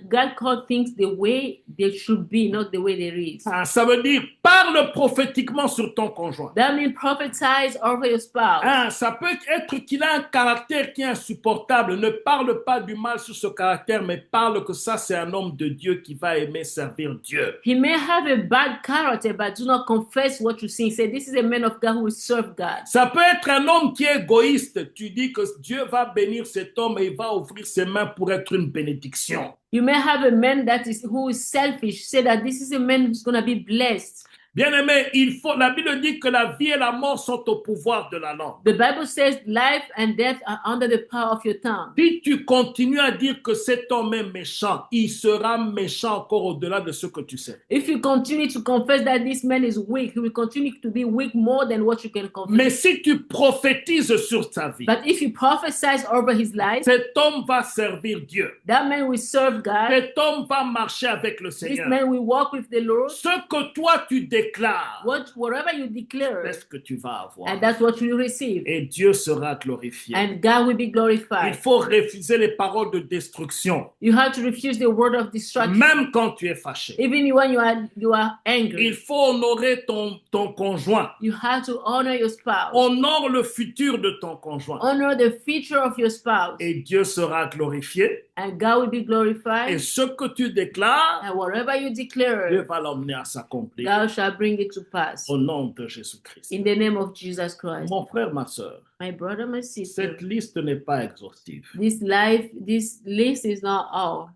God called things the way they should be, not the way they is. Ça veut dire, parle prophétiquement sur ton conjoint. That means prophesize over your spouse. Ça peut être qu'il a un caractère qui est insupportable. Ne parle pas du mal sur ce caractère, mais parle que ça, c'est un homme de Dieu qui va aimer servir Dieu. He may have a bad character, but do not confess what you see. Say, this is a man of God who will serve God. Ça peut être un homme qui est égoïste. Tu dis que Dieu va bénir cet homme et il va ouvrir ses mains pour être une bénédiction. You may have a man who is selfish. Say that this is a man who's going to be blessed. Bien-aimé, la Bible dit que la vie et la mort sont au pouvoir de la langue. The Bible says life and death are under the power of your tongue. Si tu continues à dire que cet homme est méchant, il sera méchant encore au-delà de ce que tu sais. If you continue to confess that this man is weak, he will continue to be weak more than what you can confess. Mais si tu prophétises sur sa vie, But if you prophesize over his life, cet homme va servir Dieu. that man will serve God. Cet homme va marcher avec le This Seigneur. man will walk with the Lord. Ce que toi tu déclares, Whatever you declare, c'est ce que tu vas avoir. and that's what you will receive. Et Dieu sera glorifié. And God will be Il glorified. faut refuser les paroles de destruction, You have to refuse the word of destruction. même quand tu es fâché. Even when you are angry, Il faut honorer ton conjoint. you have to honor your spouse. Honore le futur de ton conjoint. Honor the future of your spouse. Et Dieu sera glorifié. And God will be Et glorified. ce que tu déclares, And whatever you Dieu declare, va l'emmener à s'accomplir. God shall bring it to pass. Au nom de Jésus-Christ. In the name of Jesus Christ. Mon frère, ma soeur, My brother, my sister, cette liste n'est pas exhaustive. this list is not all.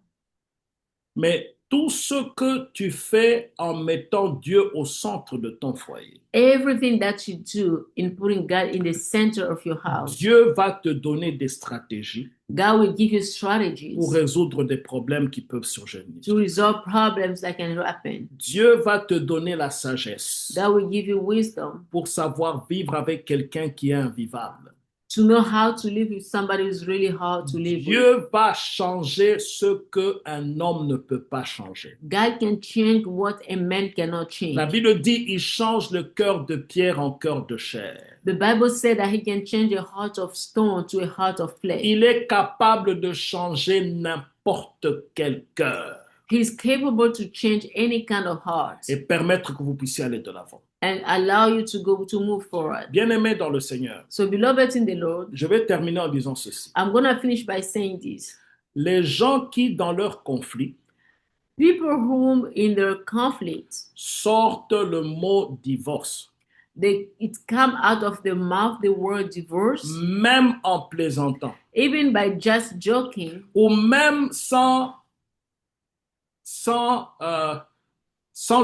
Mais tout ce que tu fais en mettant Dieu au centre de ton foyer, Everything that you do in putting God in the center of your house, Dieu va te donner des stratégies God will give you strategies pour résoudre des problèmes qui peuvent surgir. to resolve problems that can happen. Dieu va te donner la sagesse God will give you wisdom pour savoir vivre avec quelqu'un qui est invivable. To know how to live with somebody is really hard to live with. Dieu va changer ce qu'un homme ne peut pas changer. God can change what a man cannot La change. Bible dit, il change le cœur de pierre en cœur de chair. The Bible said that he can change a heart of stone to a heart of flesh. Il est capable de changer n'importe quel cœur He's capable to change any kind of heart et permettre que vous puissiez aller de l'avant. and allow you to move forward. Bien-aimés dans le Seigneur, So, beloved in the Lord, je vais terminer en disant ceci. I'm going to finish by saying this. Les gens qui, dans leur conflit, People whom in their conflict, sortent le mot divorce, it come out of the mouth the word divorce, même en plaisantant, even by just joking, ou même sans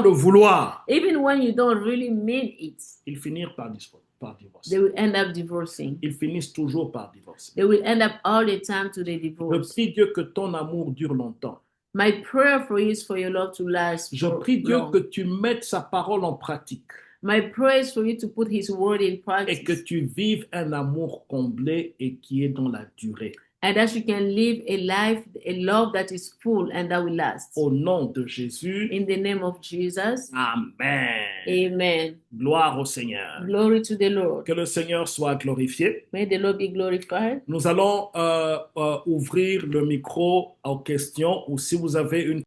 le vouloir, even when you don't really mean it, ils finissent par divorcer. they will end up divorcing. Ils finissent toujours par divorcer. They will end up all the time to the Je divorce. prie Dieu que ton amour dure longtemps. My prayer for you is for your love to last Je for prie Dieu long. que tu mettes sa parole en pratique My prayer is for you to put his word in et que practice tu vives un amour comblé et qui est dans la durée. and that you can live a life, a love that is full and that will last. Au nom de Jésus, In the name of Jesus, Amen. amen. Gloire au Seigneur. Glory to the Lord. Que le Seigneur soit glorifié. May the Lord be glorified. Nous allons ouvrir le micro aux questions ou si vous avez une